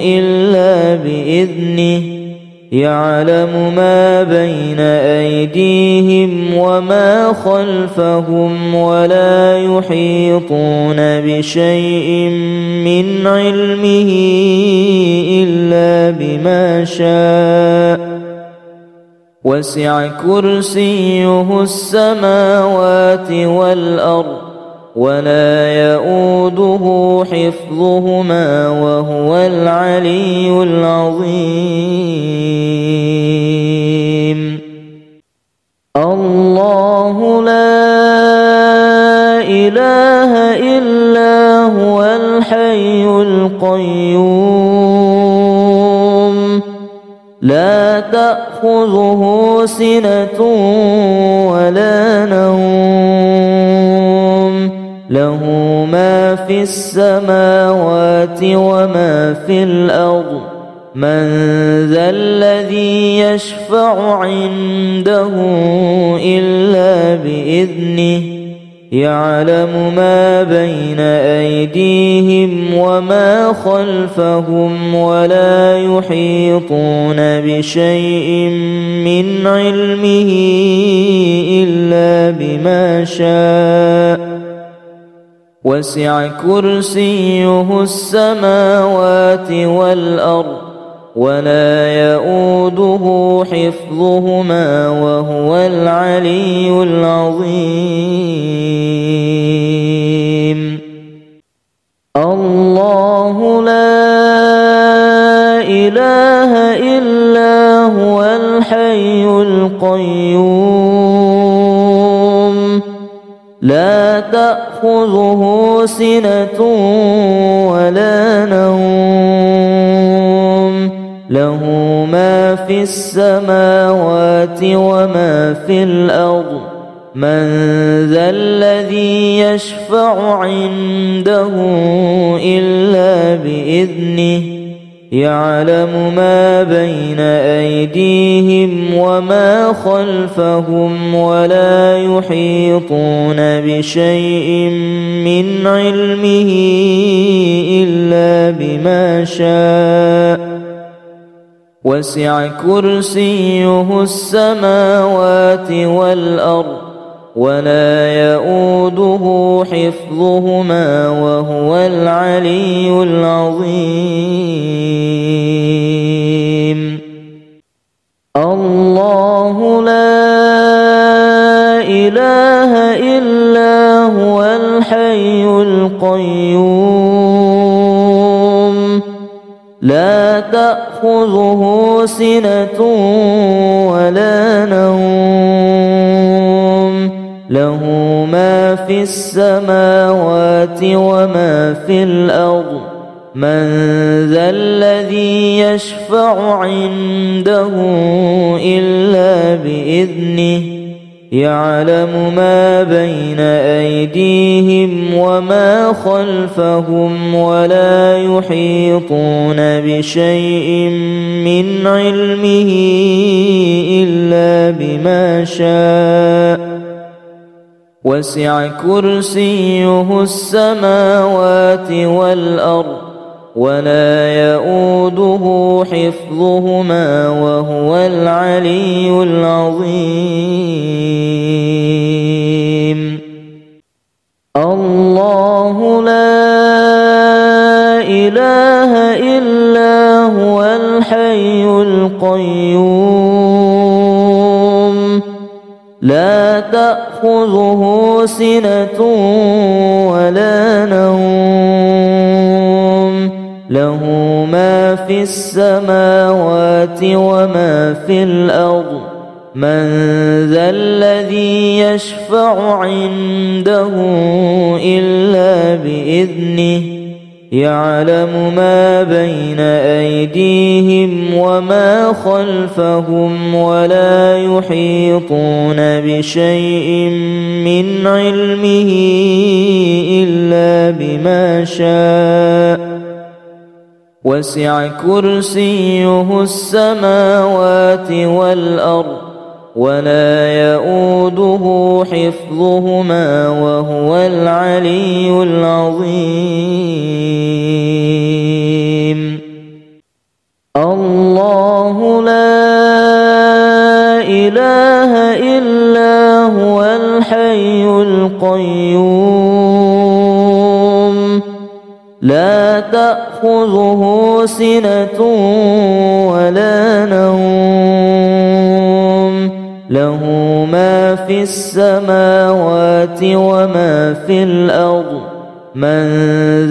إلا بإذنه يعلم ما بين أيديهم وما خلفهم ولا يحيطون بشيء من علمه إلا بما شاء وسع كرسيه السماوات والأرض ولا يؤوده حفظهما وهو العلي العظيم الله لا إله إلا هو الحي القيوم لا تأخذه سنة ولا نوم له ما في السماوات وما في الأرض من ذا الذي يشفع عنده إلا بإذنه يعلم ما بين أيديهم وما خلفهم ولا يحيطون بشيء من علمه إلا بما شاء وسع كرسيه السماوات والأرض ولا يؤوده حفظهما وهو العلي العظيم الله لا إله إلا هو الحي القيوم لا تأخذه سنة ولا نوم له ما في السماوات وما في الأرض من ذا الذي يشفع عنده إلا بإذنه يعلم ما بين أيديهم وما خلفهم ولا يحيطون بشيء من علمه إلا إلا بما شاء وسع كرسيه السماوات والأرض ولا يؤوده حفظهما وهو العلي العظيم الله لا إله إلا هو الحي القيوم لا تأخذه سنة ولا نوم له ما في السماوات وما في الأرض من ذا الذي يشفع عنده إلا بإذنه يعلم ما بين أيديهم وما خلفهم ولا يحيطون بشيء من علمه إلا بما شاء وسع كرسيه السماوات والأرض ولا يؤوده حفظهما وهو العلي العظيم الله لا إله إلا هو الحي القيوم لا تأخذه سنة ولا نوم له ما في السماوات وما في الأرض من ذا الذي يشفع عنده إلا بإذنه يعلم ما بين أيديهم وما خلفهم ولا يحيطون بشيء من علمه إلا بما شاء وسع كرسيه السماوات والأرض ولا يؤوده حفظهما وهو العلي العظيم الله لا إله إلا هو الحي القيوم لا تأخذه سنة ولا نوم له ما في السماوات وما في الأرض من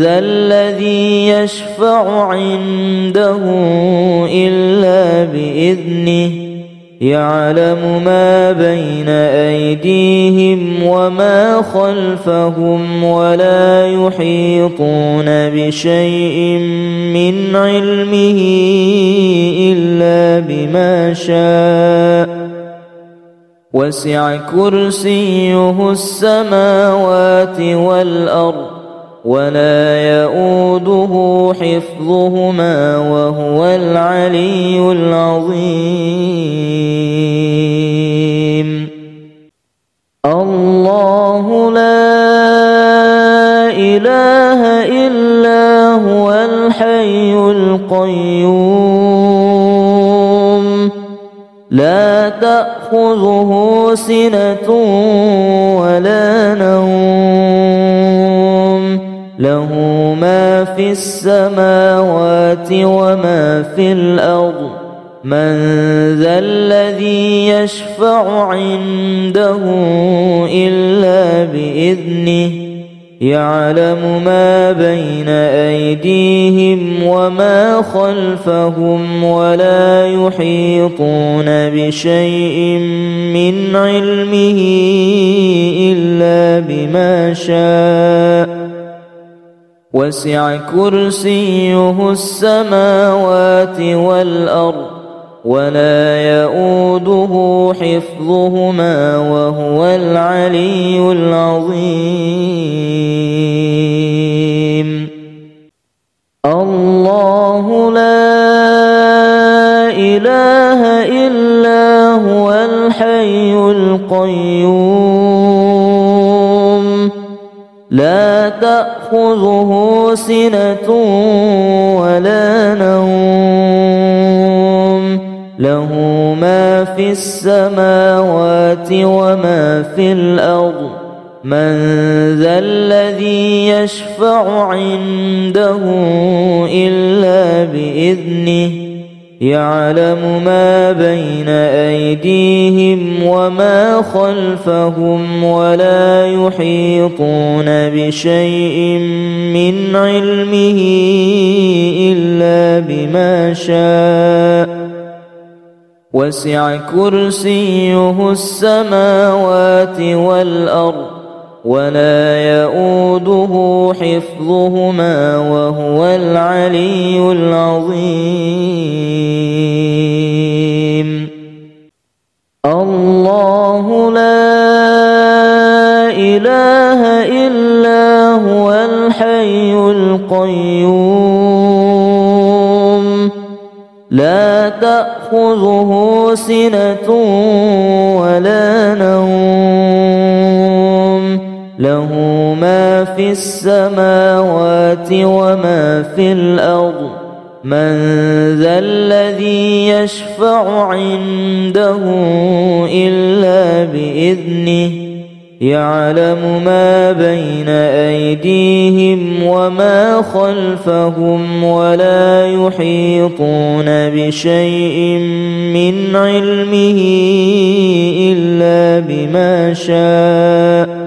ذا الذي يشفع عنده إلا بإذنه يعلم ما بين أيديهم وما خلفهم ولا يحيطون بشيء من علمه إلا بما شاء وسع كرسيه السماوات والأرض ولا يؤوده حفظهما وهو العلي العظيم الله لا إله إلا هو الحي القيوم لا تأخذه سنة ولا نوم له ما في السماوات وما في الأرض من ذا الذي يشفع عنده إلا بإذنه يعلم ما بين أيديهم وما خلفهم ولا يحيطون بشيء من علمه إلا بما شاء وسع كرسيه السماوات والأرض ولا يؤوده حفظهما وهو العلي العظيم الله لا إله إلا هو الحي القيوم لا تأخذه سنة ولا نوم له ما في السماوات وما في الأرض من ذا الذي يشفع عنده إلا بإذنه يعلم ما بين أيديهم وما خلفهم ولا يحيطون بشيء من علمه إلا بما شاء وسع كرسيه السماوات والأرض ولا يؤوده حفظهما وهو العلي العظيم الله لا إله إلا هو الحي القيوم لا تأخذه سنة ولا نوم له ما في السماوات وما في الأرض من ذا الذي يشفع عنده إلا بإذنه يعلم ما بين أيديهم وما خلفهم ولا يحيطون بشيء من علمه إلا بما شاء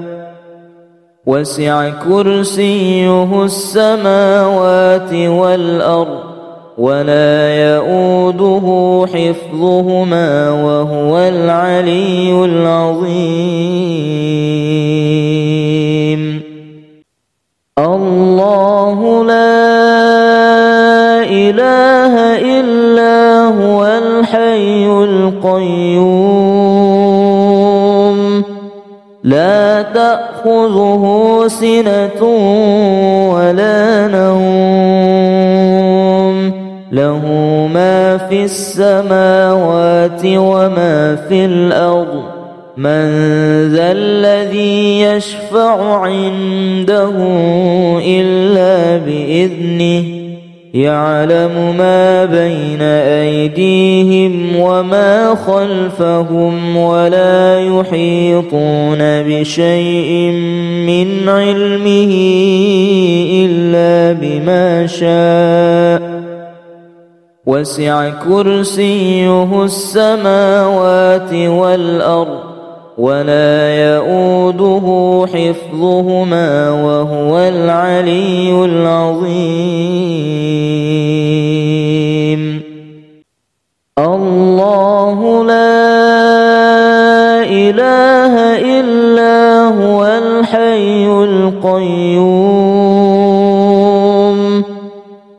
وسع كرسيه السماوات والأرض ولا يؤوده حفظهما وهو العلي العظيم الله لا إله إلا هو الحي القيوم لا تأخذه سنة ولا نوم له ما في السماوات وما في الأرض من ذا الذي يشفع عنده إلا بإذنه يعلم ما بين أيديهم وما خلفهم ولا يحيطون بشيء من علمه إلا بما شاء وسع كرسيه السماوات والأرض ولا يؤوده حفظهما وهو العلي العظيم الله لا إله إلا هو الحي القيوم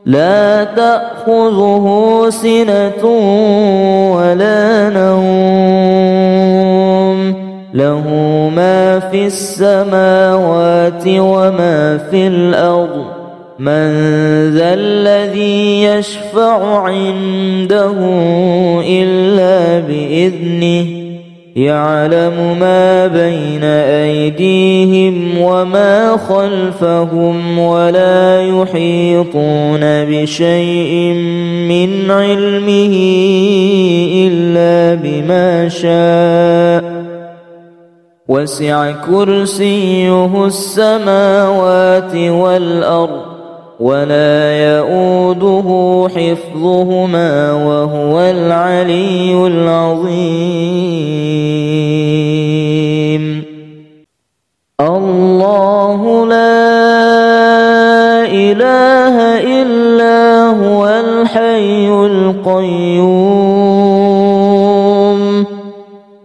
لا تأخذه سنة ولا نوم له ما في السماوات وما في الأرض من ذا الذي يشفع عنده إلا بإذنه يعلم ما بين أيديهم وما خلفهم ولا يحيطون بشيء من علمه إلا بما شاء وسع كرسيه السماوات والأرض ولا يؤوده حفظهما وهو العلي العظيم الله لا إله إلا هو الحي القيوم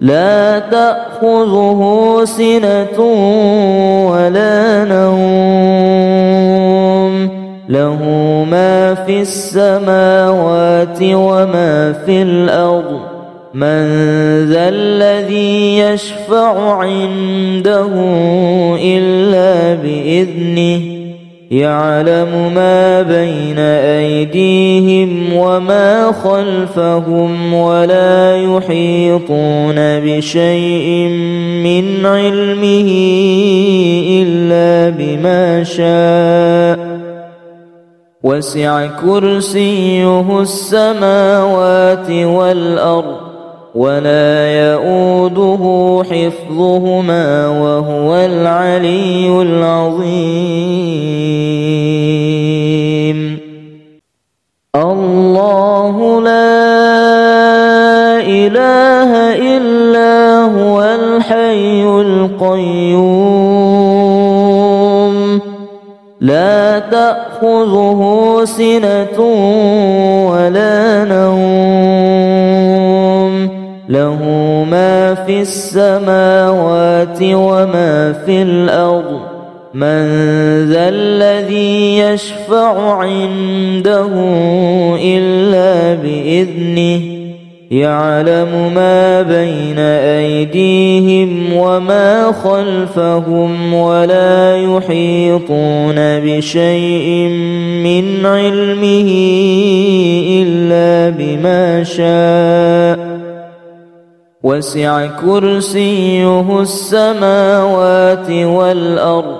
لا تأخذه سنة ولا نوم له ما في السماوات وما في الأرض من ذا الذي يشفع عنده إلا بإذنه يعلم ما بين أيديهم وما خلفهم ولا يحيطون بشيء من علمه إلا بما شاء وسع كرسيه السماوات والأرض ولا يؤوده حفظهما وهو العلي العظيم الله لا إله إلا هو الحي القيوم لا تأخذه سنة ولا نوم له ما في السماوات وما في الأرض من ذا الذي يشفع عنده إلا بإذنه يعلم ما بين أيديهم وما خلفهم ولا يحيطون بشيء من علمه إلا بما شاء وسع كرسيه السماوات والأرض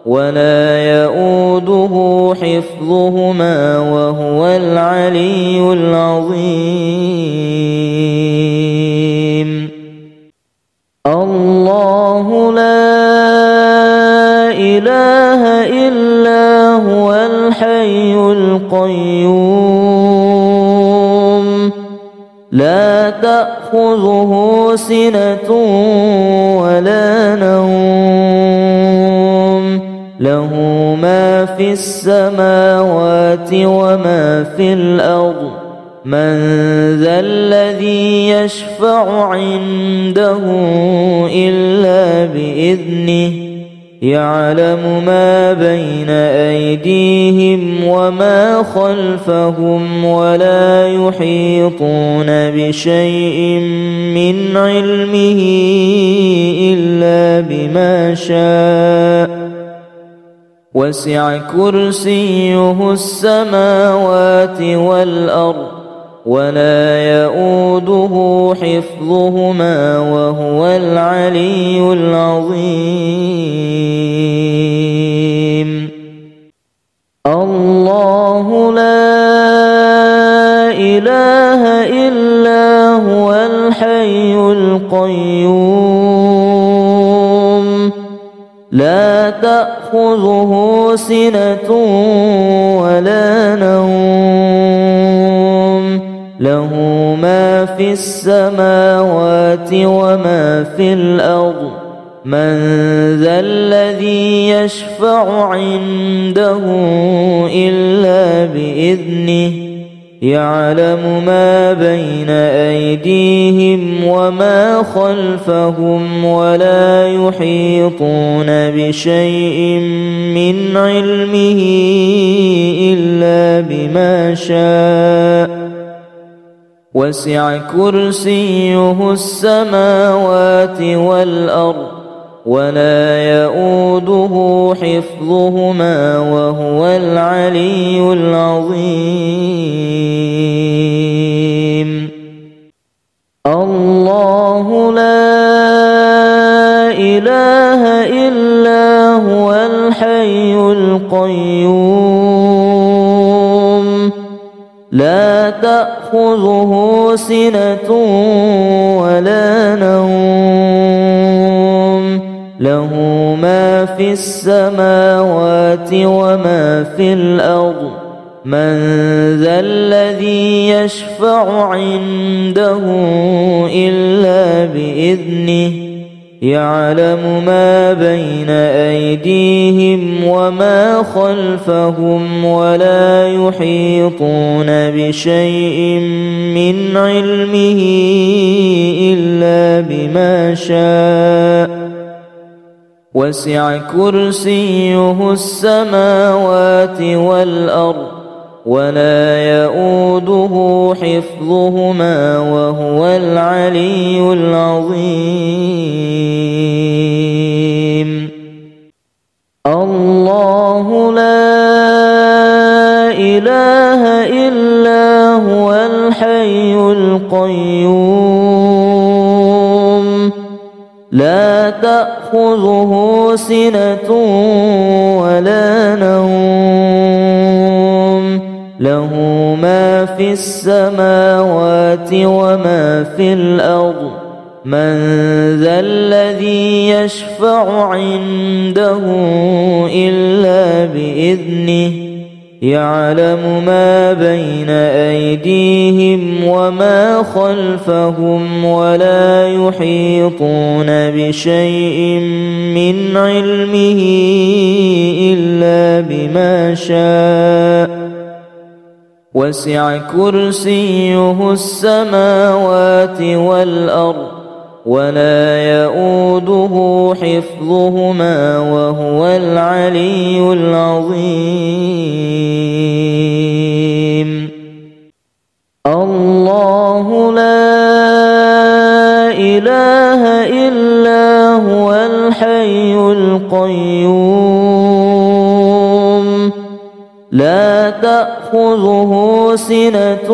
ولا يؤوده حفظهما وهو العلي العظيم الله لا إله إلا هو الحي القيوم لا تأخذه سنة ولا نوم له ما في السماوات وما في الأرض من ذا الذي يشفع عنده إلا بإذنه يعلم ما بين أيديهم وما خلفهم ولا يحيطون بشيء من علمه إلا بما شاء وسع كرسيه السماوات والأرض ولا يؤوده حفظهما وهو العلي العظيم الله لا إله إلا هو الحي القيوم لا تأخذه سنة ولا نوم له ما في السماوات وما في الأرض من ذا الذي يشفع عنده إلا بإذنه يعلم ما بين أيديهم وما خلفهم ولا يحيطون بشيء من علمه إلا بما شاء وسع كرسيه السماوات والأرض ولا يؤوده حفظهما وهو العلي العظيم الله لا إله إلا هو الحي القيوم لا تأخذه سنة ولا نوم له ما في السماوات وما في الأرض من ذا الذي يشفع عنده إلا بإذنه يعلم ما بين أيديهم وما خلفهم ولا يحيطون بشيء من علمه إلا بما شاء وسع كرسيه السماوات والأرض ولا يؤوده حفظهما وهو العلي العظيم الله لا إله إلا هو الحي القيوم لا تأخذه سنة ولا نوم له ما في السماوات وما في الأرض من ذا الذي يشفع عنده إلا بإذنه يعلم ما بين أيديهم وما خلفهم ولا يحيطون بشيء من علمه إلا بما شاء وسع كرسيه السماوات والأرض ولا يؤوده حفظهما وهو العلي العظيم الله لا إله إلا هو الحي القيوم لا تأخذه سنة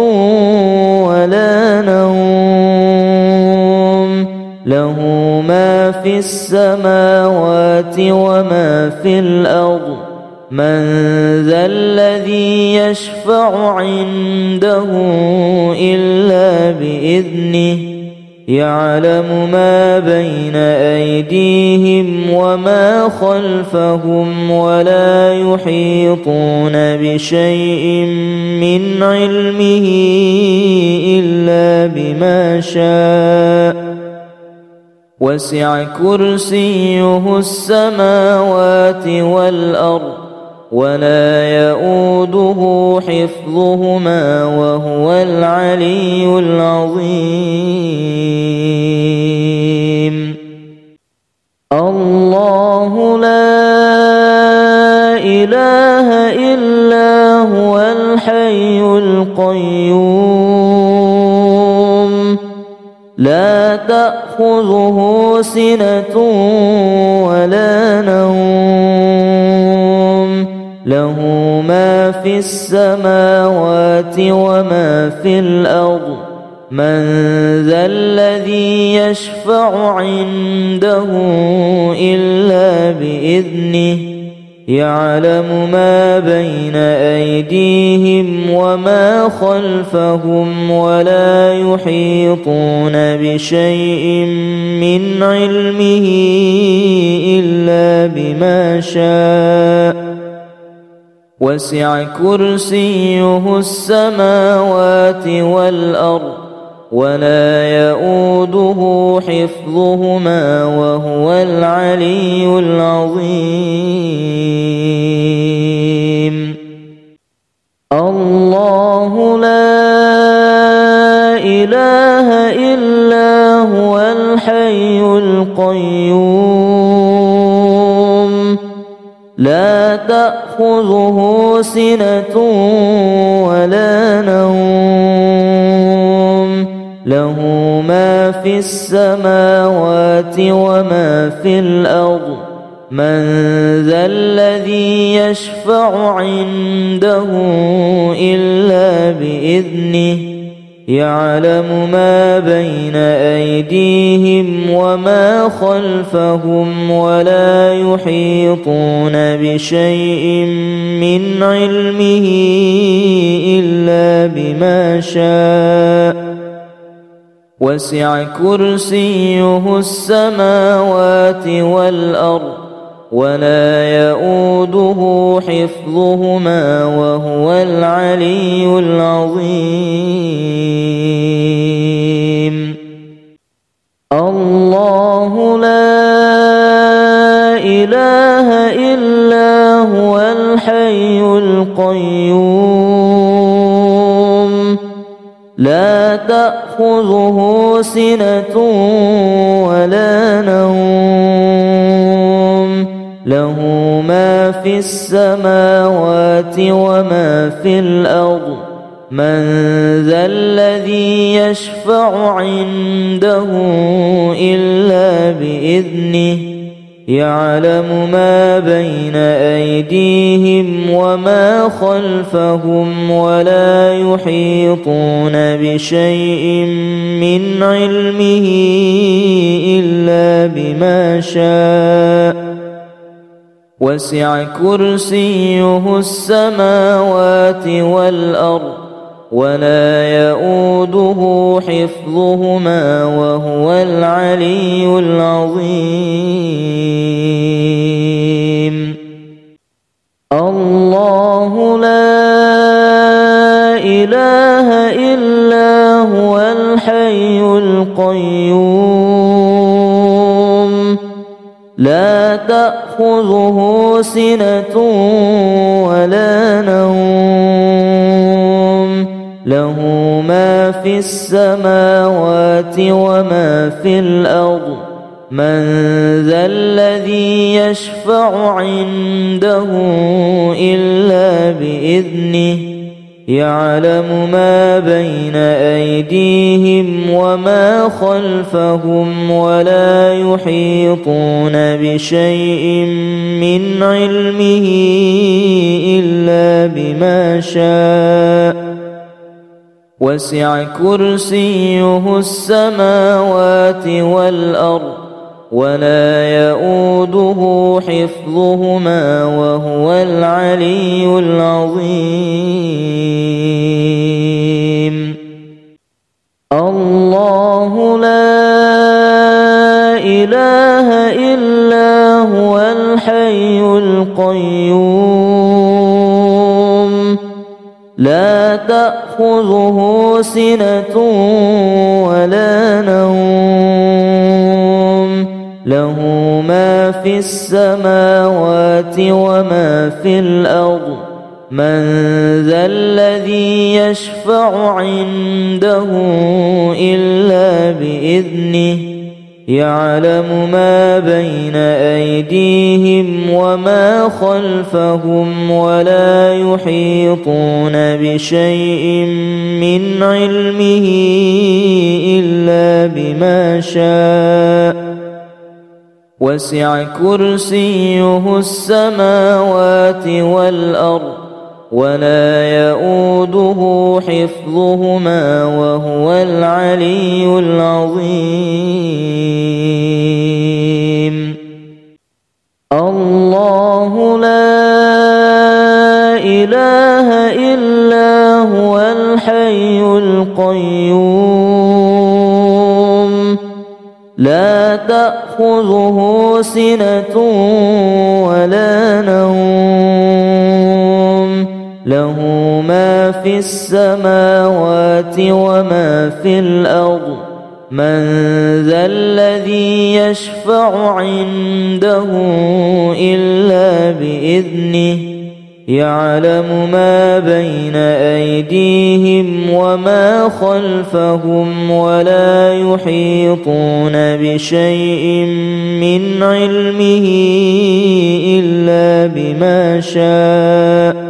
ولا نوم له ما في السماوات وما في الأرض من ذا الذي يشفع عنده إلا بإذنه يعلم ما بين أيديهم وما خلفهم ولا يحيطون بشيء من علمه إلا بما شاء وسع كرسيه السماوات والأرض ولا يؤوده حفظهما وهو العلي العظيم الله لا إله إلا هو الحي القيوم لا تأخذه سنة ولا نوم له ما في السماوات وما في الأرض من ذا الذي يشفع عنده إلا بإذنه يعلم ما بين أيديهم وما خلفهم ولا يحيطون بشيء من علمه إلا بما شاء وسع كرسيه السماوات والأرض ولا يؤوده حفظهما وهو العلي العظيم الله لا إله إلا هو الحي القيوم لا تأخذه سنة ولا نوم له ما في السماوات وما في الأرض من ذا الذي يشفع عنده إلا بإذنه يعلم ما بين أيديهم وما خلفهم ولا يحيطون بشيء من علمه إلا بما شاء وسع كرسيه السماوات والأرض ولا يؤوده حفظهما وهو العلي العظيم الله لا إله إلا هو الحي القيوم لا تأخذه سنة ولا نوم له ما في السماوات وما في الأرض من ذا الذي يشفع عنده إلا بإذنه يعلم ما بين أيديهم وما خلفهم ولا يحيطون بشيء من علمه إلا بما شاء وسع كرسيه السماوات والأرض ولا يؤوده حفظهما وهو العلي العظيم الله لا إله إلا هو الحي القيوم لا تأخذه سنة ولا نوم له ما في السماوات وما في الأرض من ذا الذي يشفع عنده إلا بإذنه يعلم ما بين أيديهم وما خلفهم ولا يحيطون بشيء من علمه إلا بما شاء وسع كرسيه السماوات والأرض ولا يؤوده حفظهما وهو العلي العظيم الله لا إله إلا هو الحي القيوم لا تأخذه سنة ولا نوم له ما في السماوات وما في الأرض من ذا الذي يشفع عنده إلا بإذنه يعلم ما بين أيديهم وما خلفهم ولا يحيطون بشيء من علمه إلا بما شاء وسع كرسيه السماوات والأرض ولا يؤوده حفظهما وهو العلي العظيم الله لا إله إلا هو الحي القيوم لا تأخذه سنة ولا نوم له ما في السماوات وما في الأرض من ذا الذي يشفع عنده إلا بإذنه يعلم ما بين أيديهم وما خلفهم ولا يحيطون بشيء من علمه إلا بما شاء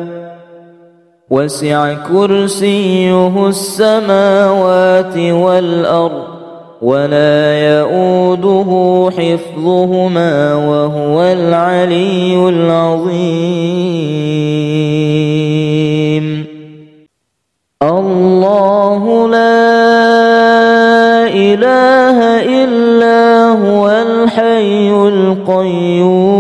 وسع كرسيه السماوات والأرض ولا يؤوده حفظهما وهو العلي العظيم الله لا إله إلا هو الحي القيوم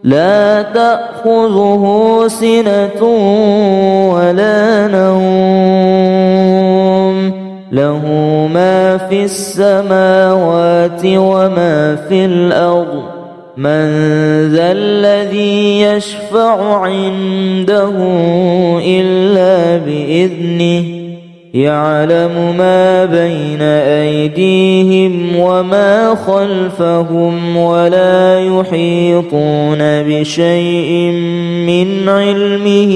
لا تأخذه سنة ولا نوم له ما في السماوات وما في الأرض من ذا الذي يشفع عنده إلا بإذنه يعلم ما بين أيديهم وما خلفهم ولا يحيطون بشيء من علمه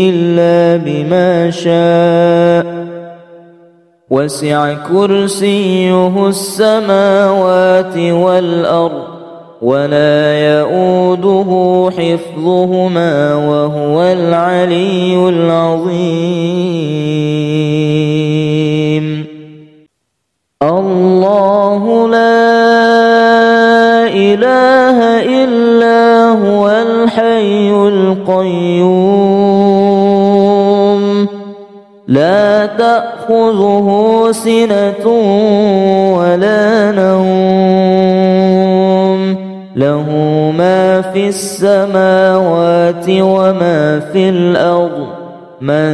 إلا بما شاء وسع كرسيه السماوات والأرض ولا يؤوده حفظهما وهو العلي العظيم الله لا هو الحي القيوم لا تأخذه سنة ولا نوم له ما في السماوات وما في الأرض من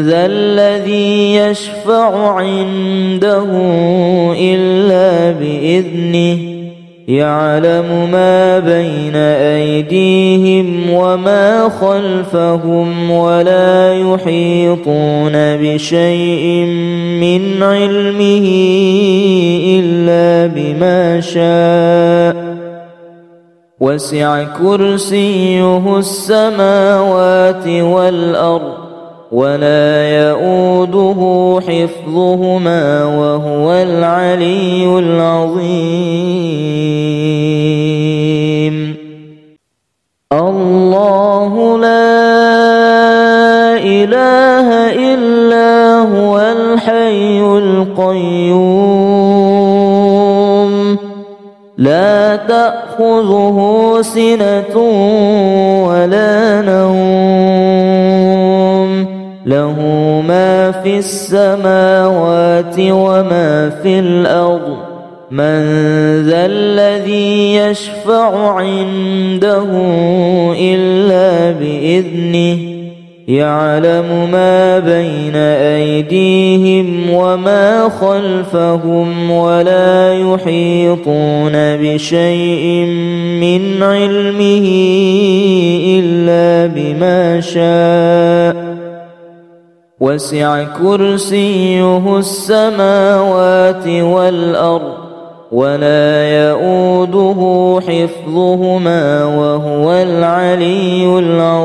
ذا الذي يشفع عنده إلا بإذنه يعلم ما بين أيديهم وما خلفهم ولا يحيطون بشيء من علمه إلا بما شاء وسع كرسيه السماوات والأرض ولا يؤوده حفظهما وهو العلي العظيم الله لا إله إلا هو الحي القيوم لا تأخذه سنة ولا نوم له ما في السماوات وما في الأرض من ذا الذي يشفع عنده إلا بإذنه يعلم ما بين أيديهم وما خلفهم ولا يحيطون بشيء من علمه إلا بما شاء وسع كرسيه السماوات والأرض ولا يؤوده حفظهما وهو العلي العظيم